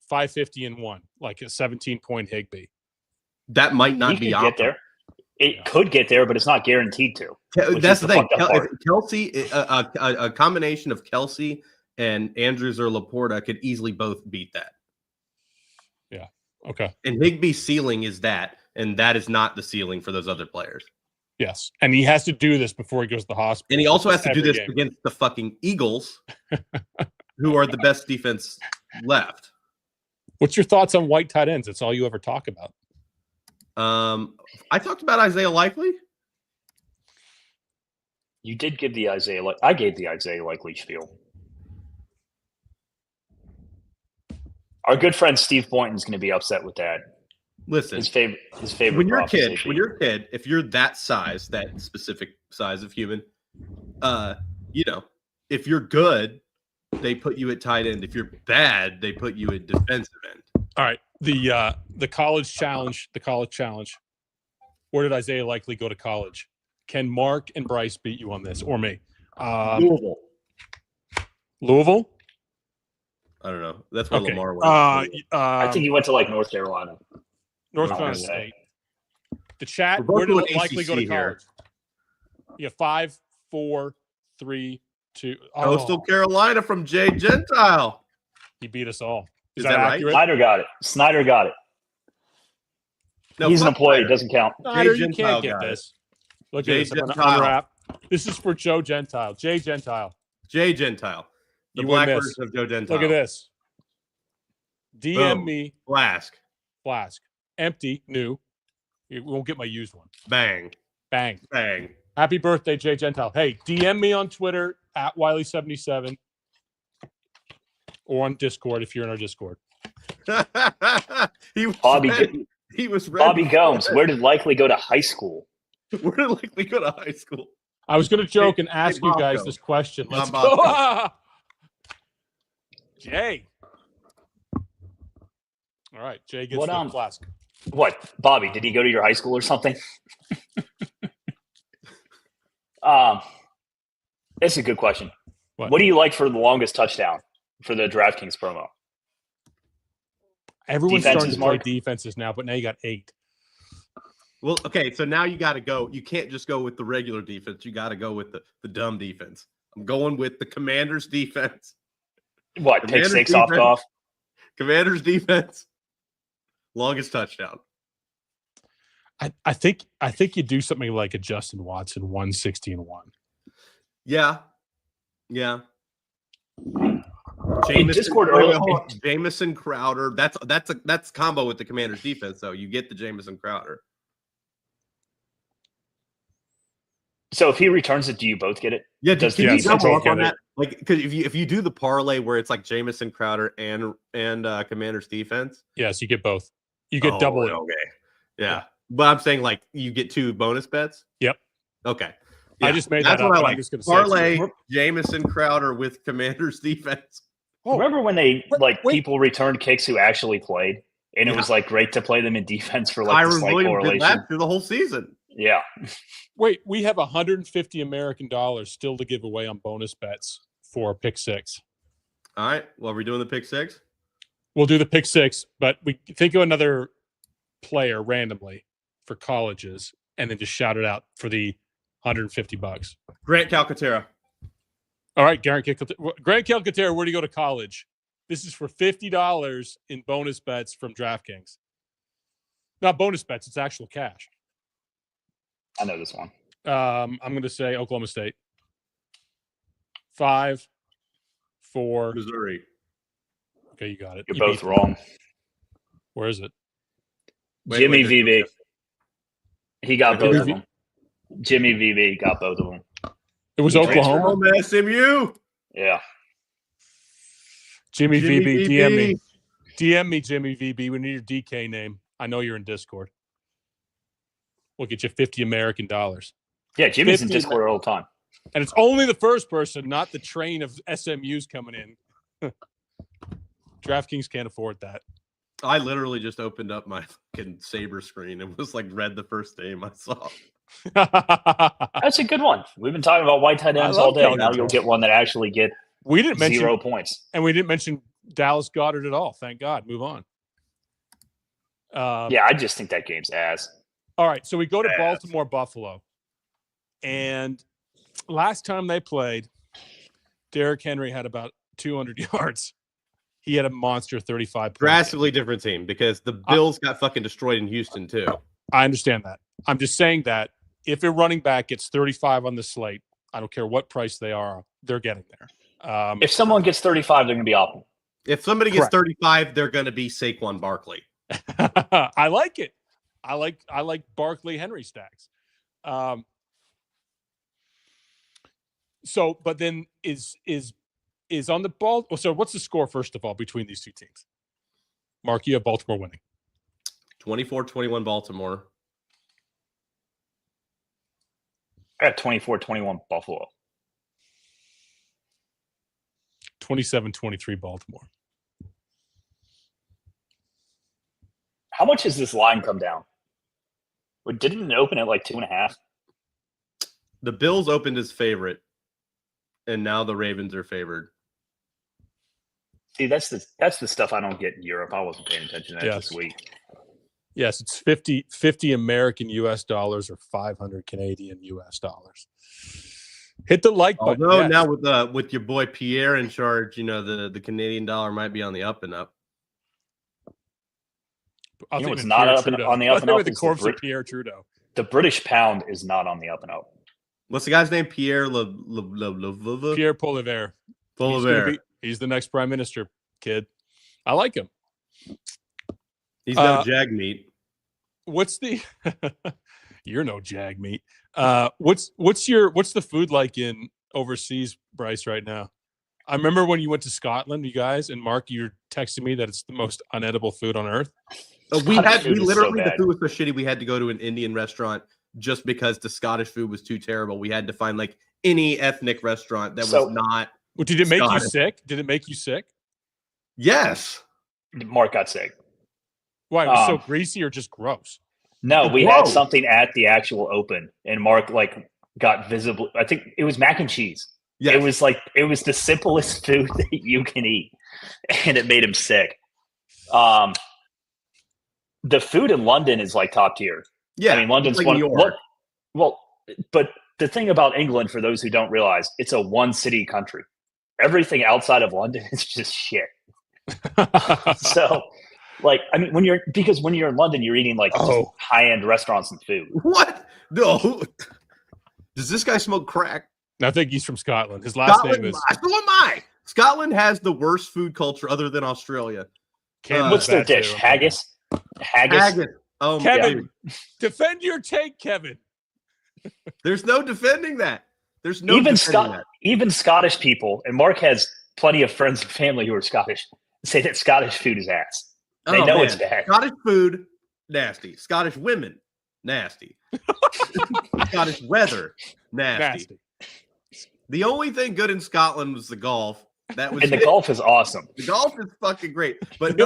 550 and 1, like a 17-point Higbee? That might not He be could optimal. get there. It could get there, but it's not guaranteed to. which That's is the thing. fucked up part. Kelsey, a combination of Kelsey and Andrews or Laporta could easily both beat that. Yeah. Okay. And Higbee's ceiling is that, and that is not the ceiling for those other players. Yes. And he has to do this before he goes to the hospital. And he also has to do Every this game. against the fucking Eagles, who are the best defense left. What's your thoughts on white tight ends? That's all you ever talk about. I talked about Isaiah Likely. You did give the Isaiah. I gave the Isaiah Likely spiel. Our good friend Steve Boynton's going to be upset with that. Listen, His favorite. when you're a prop is kid, AP. if you're that size, that specific size of human, if you're good, they put you at tight end. If you're bad, they put you at defensive end. All right. The college challenge. Where did Isaiah Likely go to college? Can Mark and Bryce beat you on this, or me? Louisville? I don't know. That's where Okay. Lamar went. I think he went to like North Carolina. North Carolina State. The chat. Where did Likely go to college? Yeah, 5, 4, 3, 2. Coastal Carolina from Jay Gentile. He beat us all. Is that right? Snyder got it. No, he's an employee. It doesn't count. Snyder, you can't get this. Look at this. I'm going to unwrap. This is for Joe Gentile. Jay Gentile. The black version of Joe Gentile. Look at this. DM me. Flask. Empty. New. You won't get my used one. Bang. Happy birthday, Jay Gentile. Hey, DM me on Twitter at Wiley77 or on Discord if you're in our Discord. Bobby Bobby Gomes. Where did Likely go to high school? I was going to joke and ask you guys this question. Let's go. Jay. All right, Jay gets the flask. What, Bobby? Did he go to your high school or something? It's a good question. What do you like for the longest touchdown for the DraftKings promo? Everyone's starting to play defenses now, but now you got 8. Well, okay, so now you got to go. You can't just go with the regular defense. You got to go with the dumb defense. I'm going with the Commanders defense. What, take 6 off? Commanders defense. Longest touchdown. I think you do something like a Justin Watson 160-1. Yeah. Jamison Crowder. That's combo with the Commanders defense, though. You get the Jamison Crowder. So if he returns it, do you both get it? Yeah, does he double up on that? Like, because if you do the parlay where it's like Jamison Crowder and Commanders defense, yes, you get both. You get double it. Okay, yeah. But I'm saying like you get 2 bonus bets. Yep. Okay. Yeah. I just made that up. What I like. I'm just going to parlay Jamison Crowder with Commanders defense. Remember when they people returned kicks who actually played, and it was like great to play them in defense for like the slight correlation did that through the whole season. Yeah. Wait, we have $150 American still to give away on bonus bets for Pick 6. All right. Well, are we doing the Pick 6? We'll do the Pick 6, but we think of another player randomly for colleges and then just shout it out for the $150. Grant Calcaterra. All right, Grant Calcaterra, where do you go to college? This is for $50 in bonus bets from DraftKings. Not bonus bets, it's actual cash. I know this one. I'm going to say Oklahoma State. 5, 4. Missouri. Okay, you got it. You're both wrong. Where is it? Jimmy VB. He got both of them. Jimmy VB got both of them. It was Oklahoma. SMU. Yeah. Jimmy VB, DM me. DM me, Jimmy VB. We need your DK name. I know you're in Discord. We'll get you $50 American. Yeah, Jimmy's in Discord all the time. And it's only the first person, not the train of SMUs coming in. DraftKings can't afford that. I literally just opened up my fucking Sabre screen and was like, read the first name I saw. That's a good one. We've been talking about white tight ends all day. Now you'll get one that actually get 0 points. And we didn't mention Dallas Goedert at all. Thank God. Move on. Yeah, I just think that game's ass. All right, so we go to Baltimore, Buffalo. And last time they played, Derrick Henry had about 200 yards. He had a monster 35 points. Drastically different team because the Bills got fucking destroyed in Houston too. I understand that. I'm just saying that if a running back gets 35 on the slate, I don't care what price they are, they're getting there. If someone gets 35, they're going to be awful. If somebody gets 35, they're going to be Saquon Barkley. I like it. I like Barkley Henry stacks. So, but then is on the ball. So what's the score, first of all, between these two teams? Mark, you have Baltimore winning. 24-21 Baltimore. I got 24-21 Buffalo. 27-23 Baltimore. How much has this line come down? Didn't it open at like 2.5? The Bills opened as favorite, and now the Ravens are favored. See, that's the stuff I don't get in Europe. I wasn't paying attention to that this week. Yes, it's 50 American US dollars or 500 Canadian US dollars. Hit the like button. Although now with your boy Pierre in charge, the Canadian dollar might be on the up and up. It's not on the up and up. With the corpse of Pierre Trudeau. The British pound is not on the up and up. What's the guy's name? Pierre Pierre Poilievre. He's the next prime minister, kid. I like him. He's no jag meat. What's the you're no jag meat. What's the food like in overseas, Bryce, right now? I remember when you went to Scotland, you guys, and Mark, you're texting me that it's the most unedible food on earth. We literally, the food was so shitty, we had to go to an Indian restaurant just because the Scottish food was too terrible. We had to find like any ethnic restaurant that was not. Well, did it make you sick? Did it make you sick? Yes. Mark got sick. Why? It was so greasy or just gross? No, we had something at the actual open, and Mark got visible. I think it was mac and cheese. Yeah, it was the simplest food that you can eat, and it made him sick. The food in London is like top tier. Yeah, I mean London's like one. Well, but the thing about England, for those who don't realize, it's a one city country. Everything outside of London is just shit. So, when you're in London, you're eating just high-end restaurants and food. What? No. Does this guy smoke crack? I think he's from Scotland. His last name is. So am I. Scotland has the worst food culture other than Australia. What's their dish? Haggis. Haggis. Oh, Kevin, defend your take, Kevin. There's no defending that. There's no defending that. Even Scottish people, and Mark has plenty of friends and family who are Scottish, say that Scottish food is ass. They know it's bad. Scottish food, nasty. Scottish women, nasty. Scottish weather, nasty. The only thing good in Scotland was the golf. The golf is awesome. The golf is fucking great. But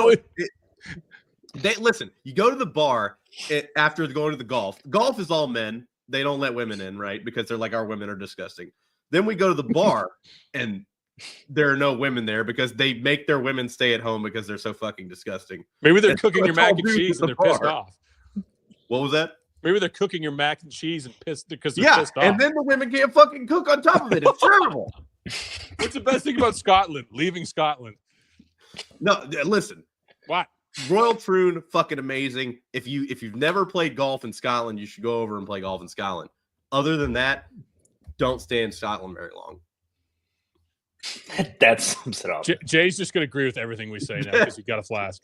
listen, you go to the bar after going to the golf. Golf is all men. They don't let women in, right? Because they're like, our women are disgusting. Then we go to the bar and there are no women there because they make their women stay at home because they're so fucking disgusting. Maybe they're cooking your mac and cheese and they're pissed off. What was that? Maybe they're cooking your mac and cheese and pissed because they're pissed off. And then the women can't fucking cook on top of it. It's terrible. What's the best thing about Scotland? Leaving Scotland. No, listen. What? Royal Troon, fucking amazing. If you've never played golf in Scotland, you should go over and play golf in Scotland. Other than that, don't stay in Scotland very long. That sums it up. Jay's just going to agree with everything we say now because he got a flask.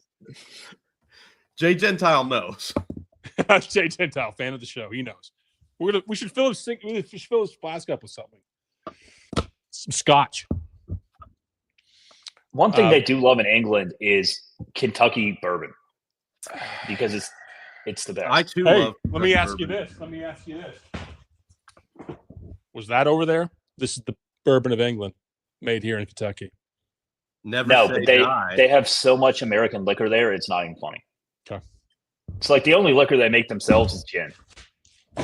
Jay Gentile knows. Jay Gentile, fan of the show. He knows. We should fill his flask up with something. Some scotch. One thing they do love in England is Kentucky bourbon because it's the best. I too love. Let me ask you this. Was that over there? This is the bourbon of England, made here in Kentucky. Never. No, but they have so much American liquor there. It's not even funny. Okay. It's like the only liquor they make themselves is gin.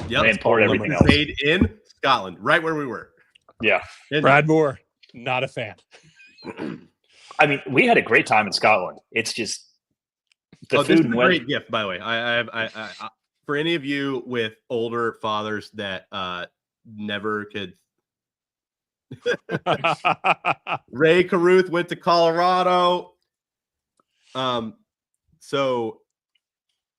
Yep. They import everything else. Made in Scotland, right where we were. Yeah. Brad Moore, not a fan. I mean, we had a great time in Scotland. It's just the food. This is a great gift, by the way. I for any of you with older fathers that never could. Ray Caruth went to Colorado. So,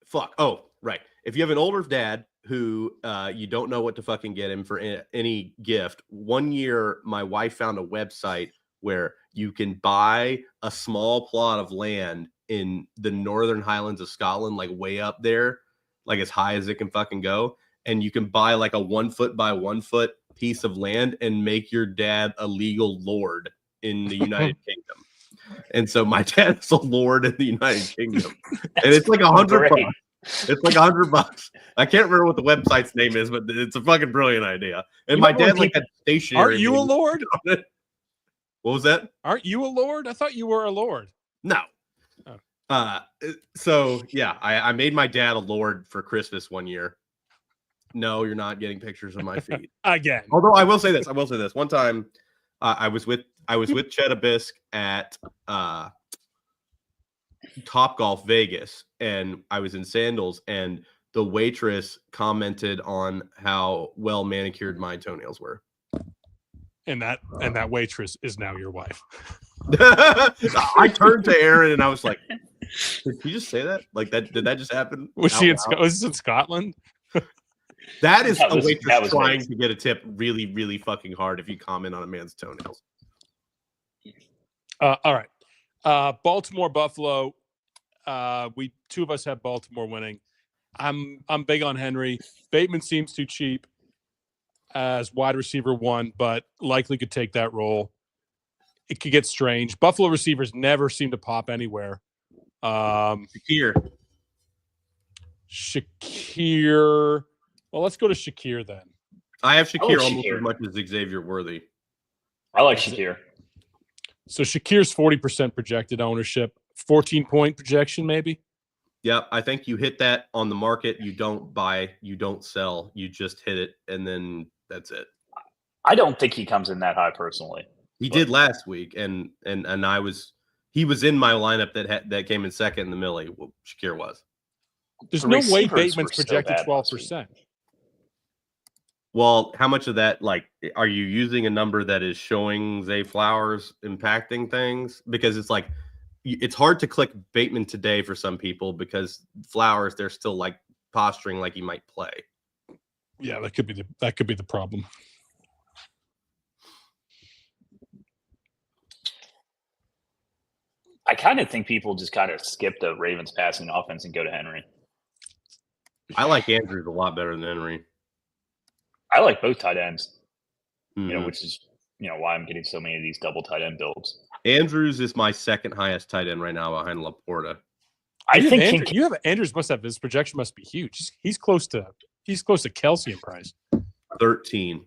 fuck. Oh, right. If you have an older dad who you don't know what to fucking get him for any gift, one year my wife found a website where you can buy a small plot of land in the Northern Highlands of Scotland, like way up there, like as high as it can fucking go. And you can buy like a 1 foot by 1 foot piece of land and make your dad a legal lord in the United Kingdom. And so my dad's a lord in the United Kingdom. And it's like $100. It's like $100. I can't remember what the website's name is, but it's a fucking brilliant idea. And my dad like had stationery. Are you a lord? What was that? Aren't you a lord? I thought you were a lord. No. Oh. So yeah, I made my dad a lord for Christmas one year. No, you're not getting pictures of my feet Again. Although I will say this. One time, I was with Chet Abisk at Top Golf Vegas, and I was in sandals, and the waitress commented on how well manicured my toenails were. And that waitress is now your wife. I turned to Aaron and I was like, "Did you just say that? Like that? Did that just happen?" Was she in Scotland? That is a waitress that was trying nice. to get a tip really, really fucking hard if you comment on a man's toenails. All right. Baltimore, Buffalo. Two of us have Baltimore winning. I'm big on Henry. Bateman seems too cheap as wide receiver 1, but likely could take that role. It could get strange. Buffalo receivers never seem to pop anywhere. Shakir. Well, let's go to Shakir then. I have Shakir like almost Shakir. as much as Xavier Worthy. I like Shakir. So Shakir's 40% projected ownership, 14-point projection maybe. Yep, I think you hit that on the market. You don't buy, you don't sell, you just hit it, and then that's it. I don't think he comes in that high personally. He did last week, and he was in my lineup that came in second in the Millie. Well, Shakir was. There's The no way receivers Bateman's were so projected bad last 12%. Well, how much of that, like, are you using a number that is showing Zay Flowers impacting things? Because it's like, it's hard to click Bateman today for some people because Flowers, they're still like posturing like he might play. Yeah, that could be the problem. I kind of think people just kind of skip the Ravens passing offense and go to Henry. I like Andrews a lot better than Henry. I like both tight ends, Mhm. which is, why I'm getting so many of these double tight end builds. Andrews is my second highest tight end right now behind Laporta. I think Andrews must have his projection must be huge. He's close to Kelsey in price. 13.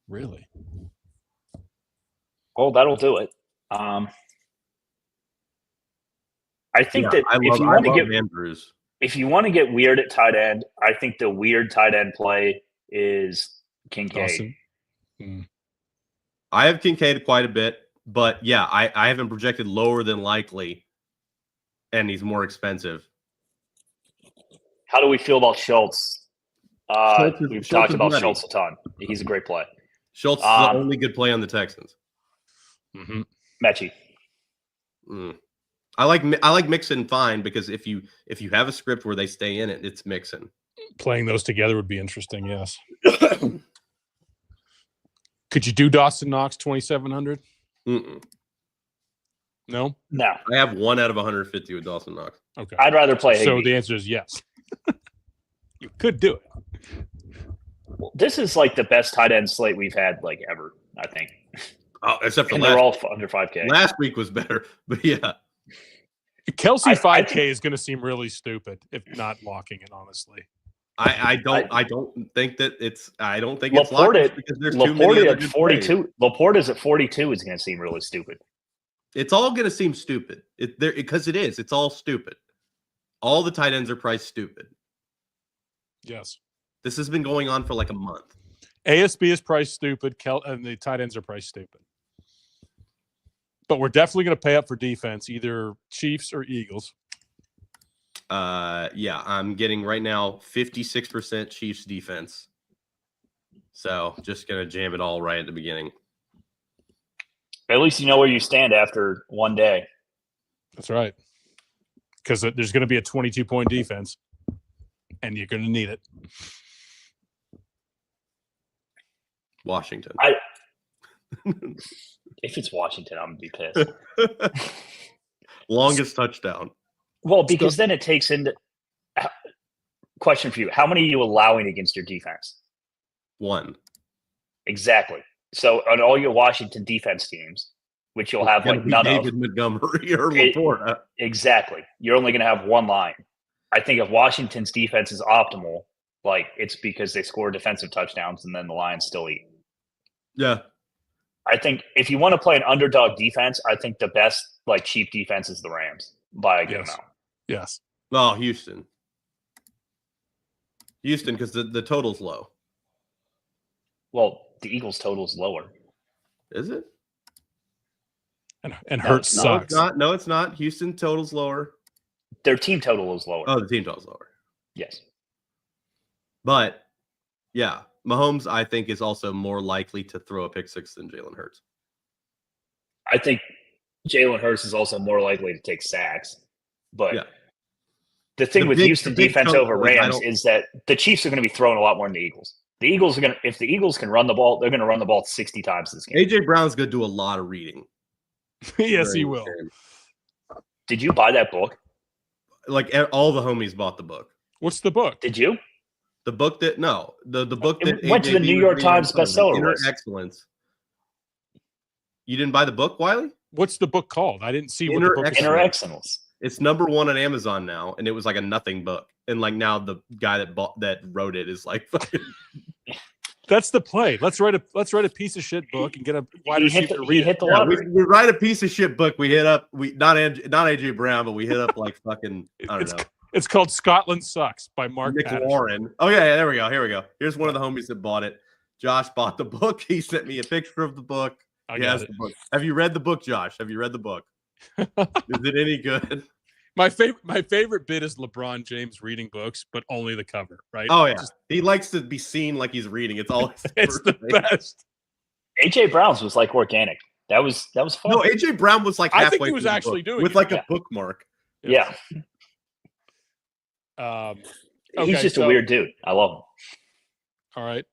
Really? Well, that'll do it. I think that I love Andrews. If you want to get weird at tight end, I think the weird tight end play is Kincaid. Awesome. I have Kincaid quite a bit, but yeah, I have him projected lower than likely, and he's more expensive. How do we feel about Schultz? We've talked about ready. Schultz a ton. He's a great play. Schultz is the only good play on the Texans. Mm-hmm. Mechie. I like Mixon fine because if you have a script where they stay in it, it's Mixon. Playing those together would be interesting. Yes. Could you do Dawson Knox 2,700? No. No. I have 1 out of 150 with Dawson Knox. Okay. I'd rather play Higbee. So the answer is yes. You could do it. This is like the best tight end slate we've had like ever, I think. Oh, except for they're all under 5K. Last week was better, but yeah. Kelsey 5K is going to seem really stupid if not locking it. Honestly, I don't think that it's. I don't think it's locked because there's too many Laporte other at 42. Laporta's at 42 is going to seem really stupid. It's all going to seem stupid. Because it is. It's all stupid. All the tight ends are priced stupid. Yes. This has been going on for like a month. ASB is priced stupid. And the tight ends are priced stupid. But we're definitely going to pay up for defense, either Chiefs or Eagles. Yeah, I'm getting right now 56% Chiefs defense. So just going to jam it all right at the beginning. At least you know where you stand after one day. That's right. Because there's going to be a 22-point defense, and you're going to need it. Washington. If it's Washington, I'm going to be pissed. Longest touchdown. Well, because then it takes into question for you. How many are you allowing against your defense? 1. Exactly. So on all your Washington defense teams, which you'll have like none David Montgomery or Laporta. Exactly. You're only going to have one line. I think if Washington's defense is optimal, like it's because they score defensive touchdowns and then the Lions still eat. Yeah. I think if you want to play an underdog defense, I think the best like cheap defense is the Rams by a good amount. Yes. Oh, Houston, because the total's low. Well, the Eagles' total is lower. Is it? And Hurts sucks. No, it's not. Houston total's lower. Their team total is lower. Oh, the team total's lower. Yes. But, yeah, Mahomes, I think, is also more likely to throw a pick six than Jalen Hurts. I think Jalen Hurts is also more likely to take sacks. But the thing with Houston defense over Rams is that the Chiefs are going to be throwing a lot more than the Eagles. The Eagles are going to – if the Eagles can run the ball, they're going to run the ball 60 times this game. A.J. Brown's going to do a lot of reading. Yes, he will. Did you buy that book? Like, all the homies bought the book. What's the book? Did you? The book that the book that went to the New York Times bestseller Inner list. Excellence. You didn't buy the book, Wiley? What's the book called? I didn't see what the book is. Inner Excellence. It's #1 on Amazon now, and it was like a nothing book. And like now the guy that wrote it is like fucking. That's the play. Let's write a piece of shit book and get a wide receiver to read it. We write a piece of shit book. We hit up not AJ Brown, but we hit up like fucking I don't know. It's called Scotland Sucks by Mark Nick Patterson. Warren. Oh yeah, there we go. Here we go. Here's one of the homies that bought it. Josh bought the book. He sent me a picture of the book. He has the book. Have you read the book, Josh? Have you read the book? Is it any good? My favorite bit is LeBron James reading books, but only the cover, right? Oh yeah, he likes to be seen like he's reading. It's all it's the best. AJ Brown's was like organic. That was fun. No, AJ Brown was like halfway. I think he was actually doing with like a bookmark. Yeah. He's just a weird dude. I love him. All right.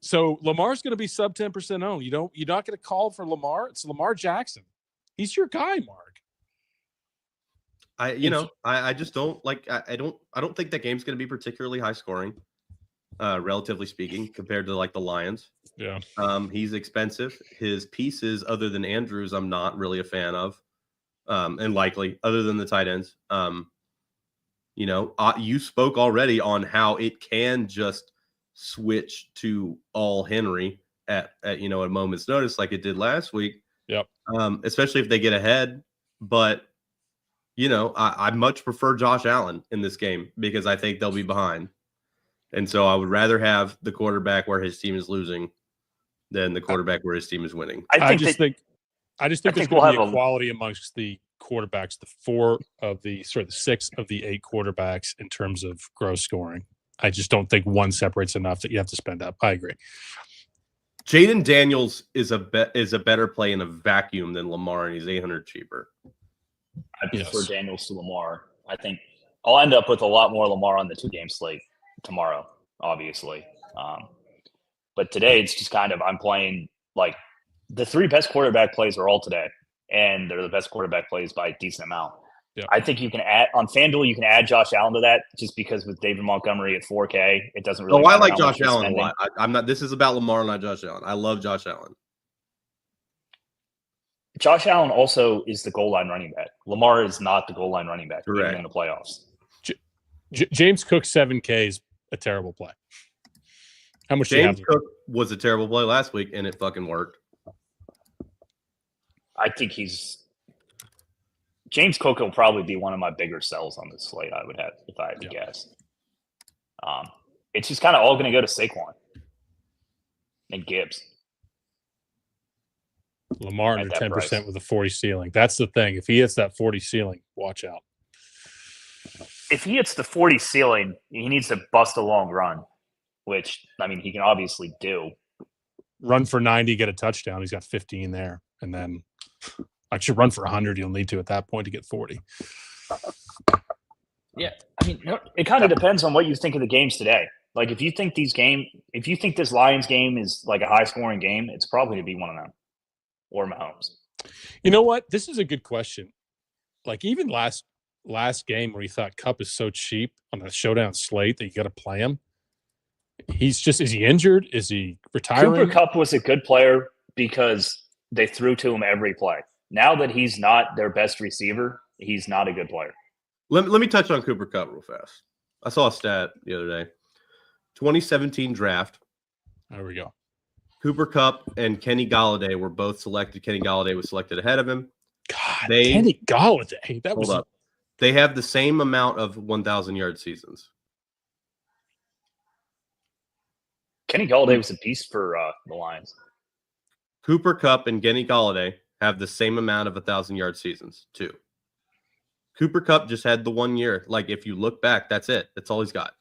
So Lamar's going to be sub 10% owned. You're not going to call for Lamar. It's Lamar Jackson. He's your guy, Mark. I just don't like. I don't think that game's going to be particularly high scoring, relatively speaking, compared to like the Lions. Yeah. He's expensive. His pieces, other than Andrews, I'm not really a fan of. And likely, other than the tight ends. You spoke already on how it can just switch to all Henry at a moment's notice, like it did last week. Yep. Especially if they get ahead. But I much prefer Josh Allen in this game because I think they'll be behind, and so I would rather have the quarterback where his team is losing than the quarterback where his team is winning. I just think there's going to be equality amongst the quarterbacks, the 6 of the 8 quarterbacks in terms of gross scoring. I just don't think one separates enough that you have to spend up. I agree. Jaden Daniels is a better play in a vacuum than Lamar, and he's $800 cheaper. I prefer Daniels to Lamar. I think I'll end up with a lot more Lamar on the 2-game slate tomorrow, obviously. But today it's just kind of I'm playing like the 3 best quarterback plays are all today, and they're the best quarterback plays by a decent amount. Yeah. I think you can add on FanDuel. You can add Josh Allen to that just because with David Montgomery at 4K, it doesn't really. Oh, I like Josh Allen a lot. I'm not. This is about Lamar, not Josh Allen. I love Josh Allen. Josh Allen also is the goal line running back. Lamar is not the goal line running back even in the playoffs. James Cook 7K is a terrible play. How much? James Cook was a terrible play last week, and it fucking worked. I think James Cook will probably be one of my bigger sells on this slate. I would have if I had to guess. It's just kind of all going to go to Saquon and Gibbs. Lamar under 10% with a 40 ceiling. That's the thing. If he hits that 40 ceiling, watch out. If he hits the 40 ceiling, he needs to bust a long run, which, I mean, he can obviously do. Run for 90, get a touchdown. He's got 15 there. And then actually run for 100. You'll need to at that point to get 40. Yeah. I mean, it kind of depends on what you think of the games today. Like if you think this Lions game is like a high scoring game, it's probably to be one of them. Or Mahomes. You know what? This is a good question. Like even last game where you thought Kupp is so cheap on the Showdown slate that you got to play him. Is he injured? Is he retiring? Cooper Kupp was a good player because they threw to him every play. Now that he's not their best receiver, he's not a good player. Let me touch on Cooper Kupp real fast. I saw a stat the other day. 2017 draft. There we go. Cooper Kupp and Kenny Golladay were both selected. Kenny Golladay was selected ahead of him. God, Kenny Golladay. That was up. They have the same amount of 1,000-yard seasons. Kenny Golladay was a beast for the Lions. Cooper Kupp and Kenny Golladay have the same amount of 1,000-yard seasons, too. Cooper Kupp just had the 1 year. Like, if you look back, that's it. That's all he's got.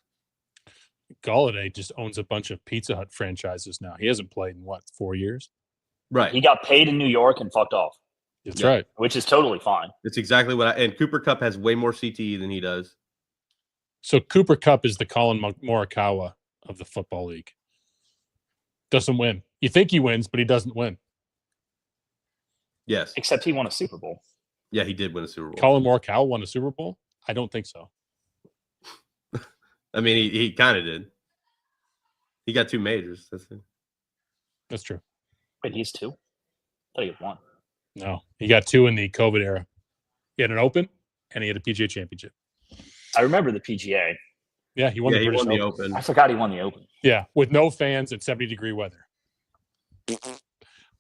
Golladay just owns a bunch of Pizza Hut franchises now. He hasn't played in, 4 years? Right. He got paid in New York and fucked off. That's right. Which is totally fine. It's exactly what and Cooper Kupp has way more CTE than he does. So Cooper Kupp is the Colin Morikawa of the football league. Doesn't win. You think he wins, but he doesn't win. Yes. Except he won a Super Bowl. Yeah, he did win a Super Bowl. Colin Morikawa won a Super Bowl? I don't think so. I mean, he kind of did. He got 2 majors. That's it. That's true. Wait, he's 2? I thought he had 1. No, he got 2 in the COVID era. He had an Open, and he had a PGA Championship. I remember the PGA. Yeah, he won the British Open. I forgot he won the Open. Yeah, with no fans and 70-degree weather. Is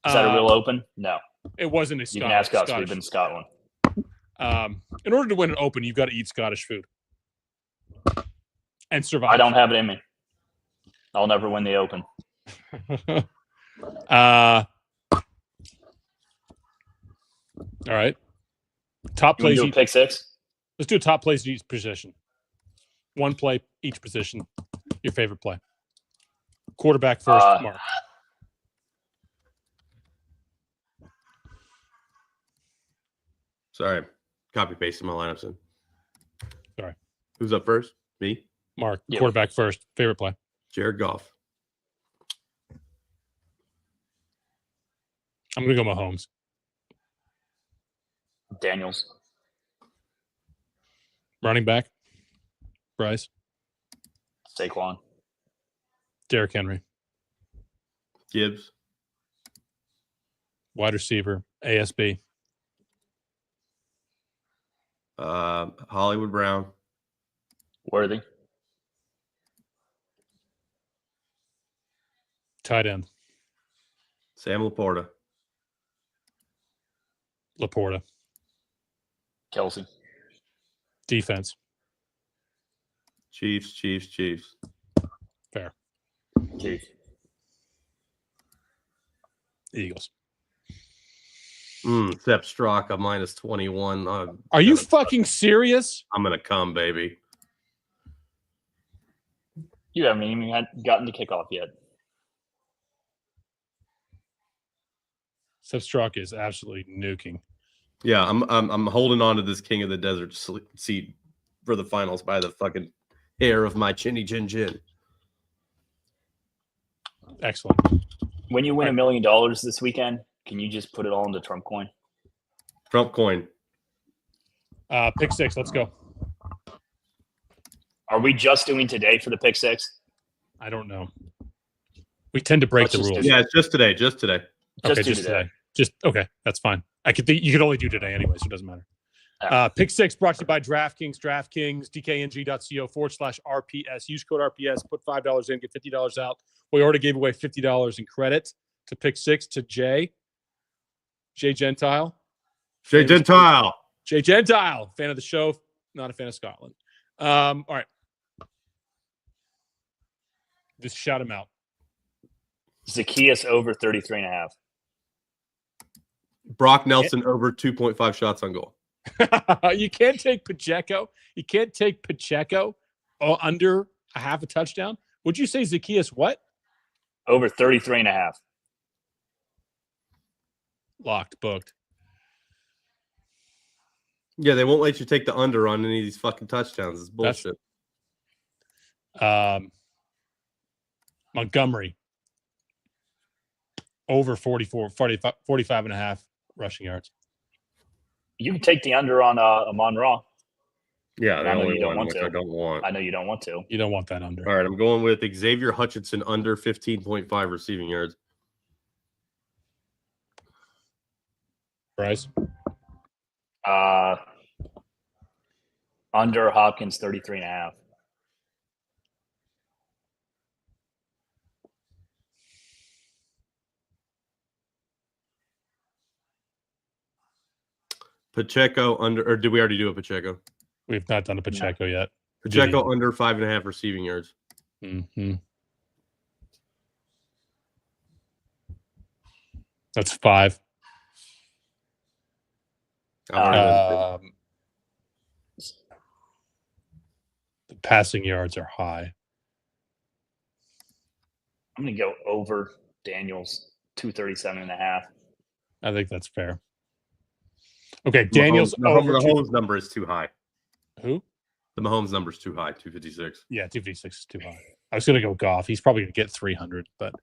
that a real Open? No. It wasn't a You can ask us. We've been in Scotland. In order to win an Open, you've got to eat Scottish food and survive. I don't have it in me. I'll never win the Open. All right. Top plays. Do a pick 6? Let's do a top plays each position. 1 play each position. Your favorite play. Quarterback first, Mark. Sorry. Copy pasting my lineups in. Sorry. Who's up first? Me? Mark. Yep. Quarterback first. Favorite play. Jared Goff. I'm going to go Mahomes. Daniels. Running back. Bryce. Saquon. Derrick Henry. Gibbs. Wide receiver. ASB. Hollywood Brown. Worthy. Tight end. Sam Laporta. Laporta. Kelsey. Defense. Chiefs. Fair. Chiefs. Eagles. Sepp Straka minus 21. Are you fucking serious? I'm going to come, baby. You haven't even gotten to kickoff yet. Sepp Straka is absolutely nuking. Yeah, I'm holding on to this King of the Desert seat for the finals by the fucking hair of my chinny chin chin. Excellent. When you win $1 million this weekend, can you just put it all into Trump coin? Trump coin. Pick 6. Let's go. Are we just doing today for the pick 6? I don't know. We tend to break the rules. Yeah, it's just today. Okay, just today. Okay, that's fine. You could only do today anyway, so it doesn't matter. Pick 6 brought to you by DraftKings. DraftKings, dkng.co/RPS. Use code RPS. Put $5 in, get $50 out. We already gave away $50 in credit to pick 6 to Jay Gentile. Jay Gentile, fan of the show, not a fan of Scotland. All right. Just shout him out. Zacchaeus over 33.5. Brock Nelson over 2.5 shots on goal. You can't take Pacheco. You can't take Pacheco under a half a touchdown. Would you say Zacchaeus what? Over 33.5. Locked, booked. Yeah, they won't let you take the under on any of these fucking touchdowns. It's bullshit. Montgomery. Over 45 and a half rushing yards. You can take the under on Amon-Ra. Yeah, I know you don't want to. I don't want. I know you don't want to. You don't want that under. All right, I'm going with Xavier Hutchinson under 15.5 receiving yards. Bryce? Under Hopkins 33.5. Pacheco under, or did we already do a Pacheco? We've not done a Pacheco yet. Pacheco under 5.5 receiving yards. Mm-hmm. That's 5. The passing yards are high. I'm going to go over Daniels 237.5. I think that's fair. Okay, Daniels over. Mahomes number is too high. Who? The Mahomes number is too high, 256. Yeah, 256 is too high. I was going to go Goff. He's probably going to get 300, but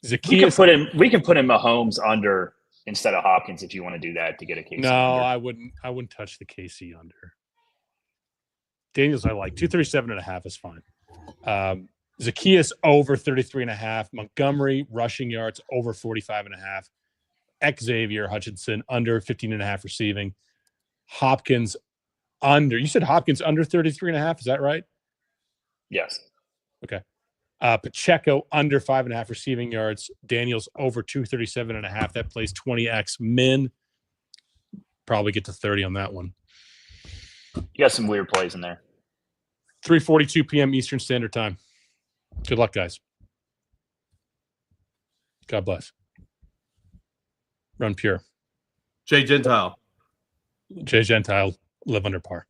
Zacchaeus. We can put in Mahomes under instead of Hopkins if you want to do that to get a KC. No, under. I wouldn't touch the KC under. Daniels I like. 237.5 is fine. Zacchaeus over 33.5. Montgomery rushing yards over 45.5. Xavier Hutchinson under 15.5 receiving. Hopkins under. You said Hopkins under 33.5. Is that right? Yes. Okay. Pacheco under 5.5 receiving yards. Daniels over 237.5. That plays 20x min. Probably get to 30 on that one. You got some weird plays in there. 3:42 p.m. Eastern Standard Time. Good luck, guys. God bless. Run pure. Jay Gentile. Jay Gentile, live under par.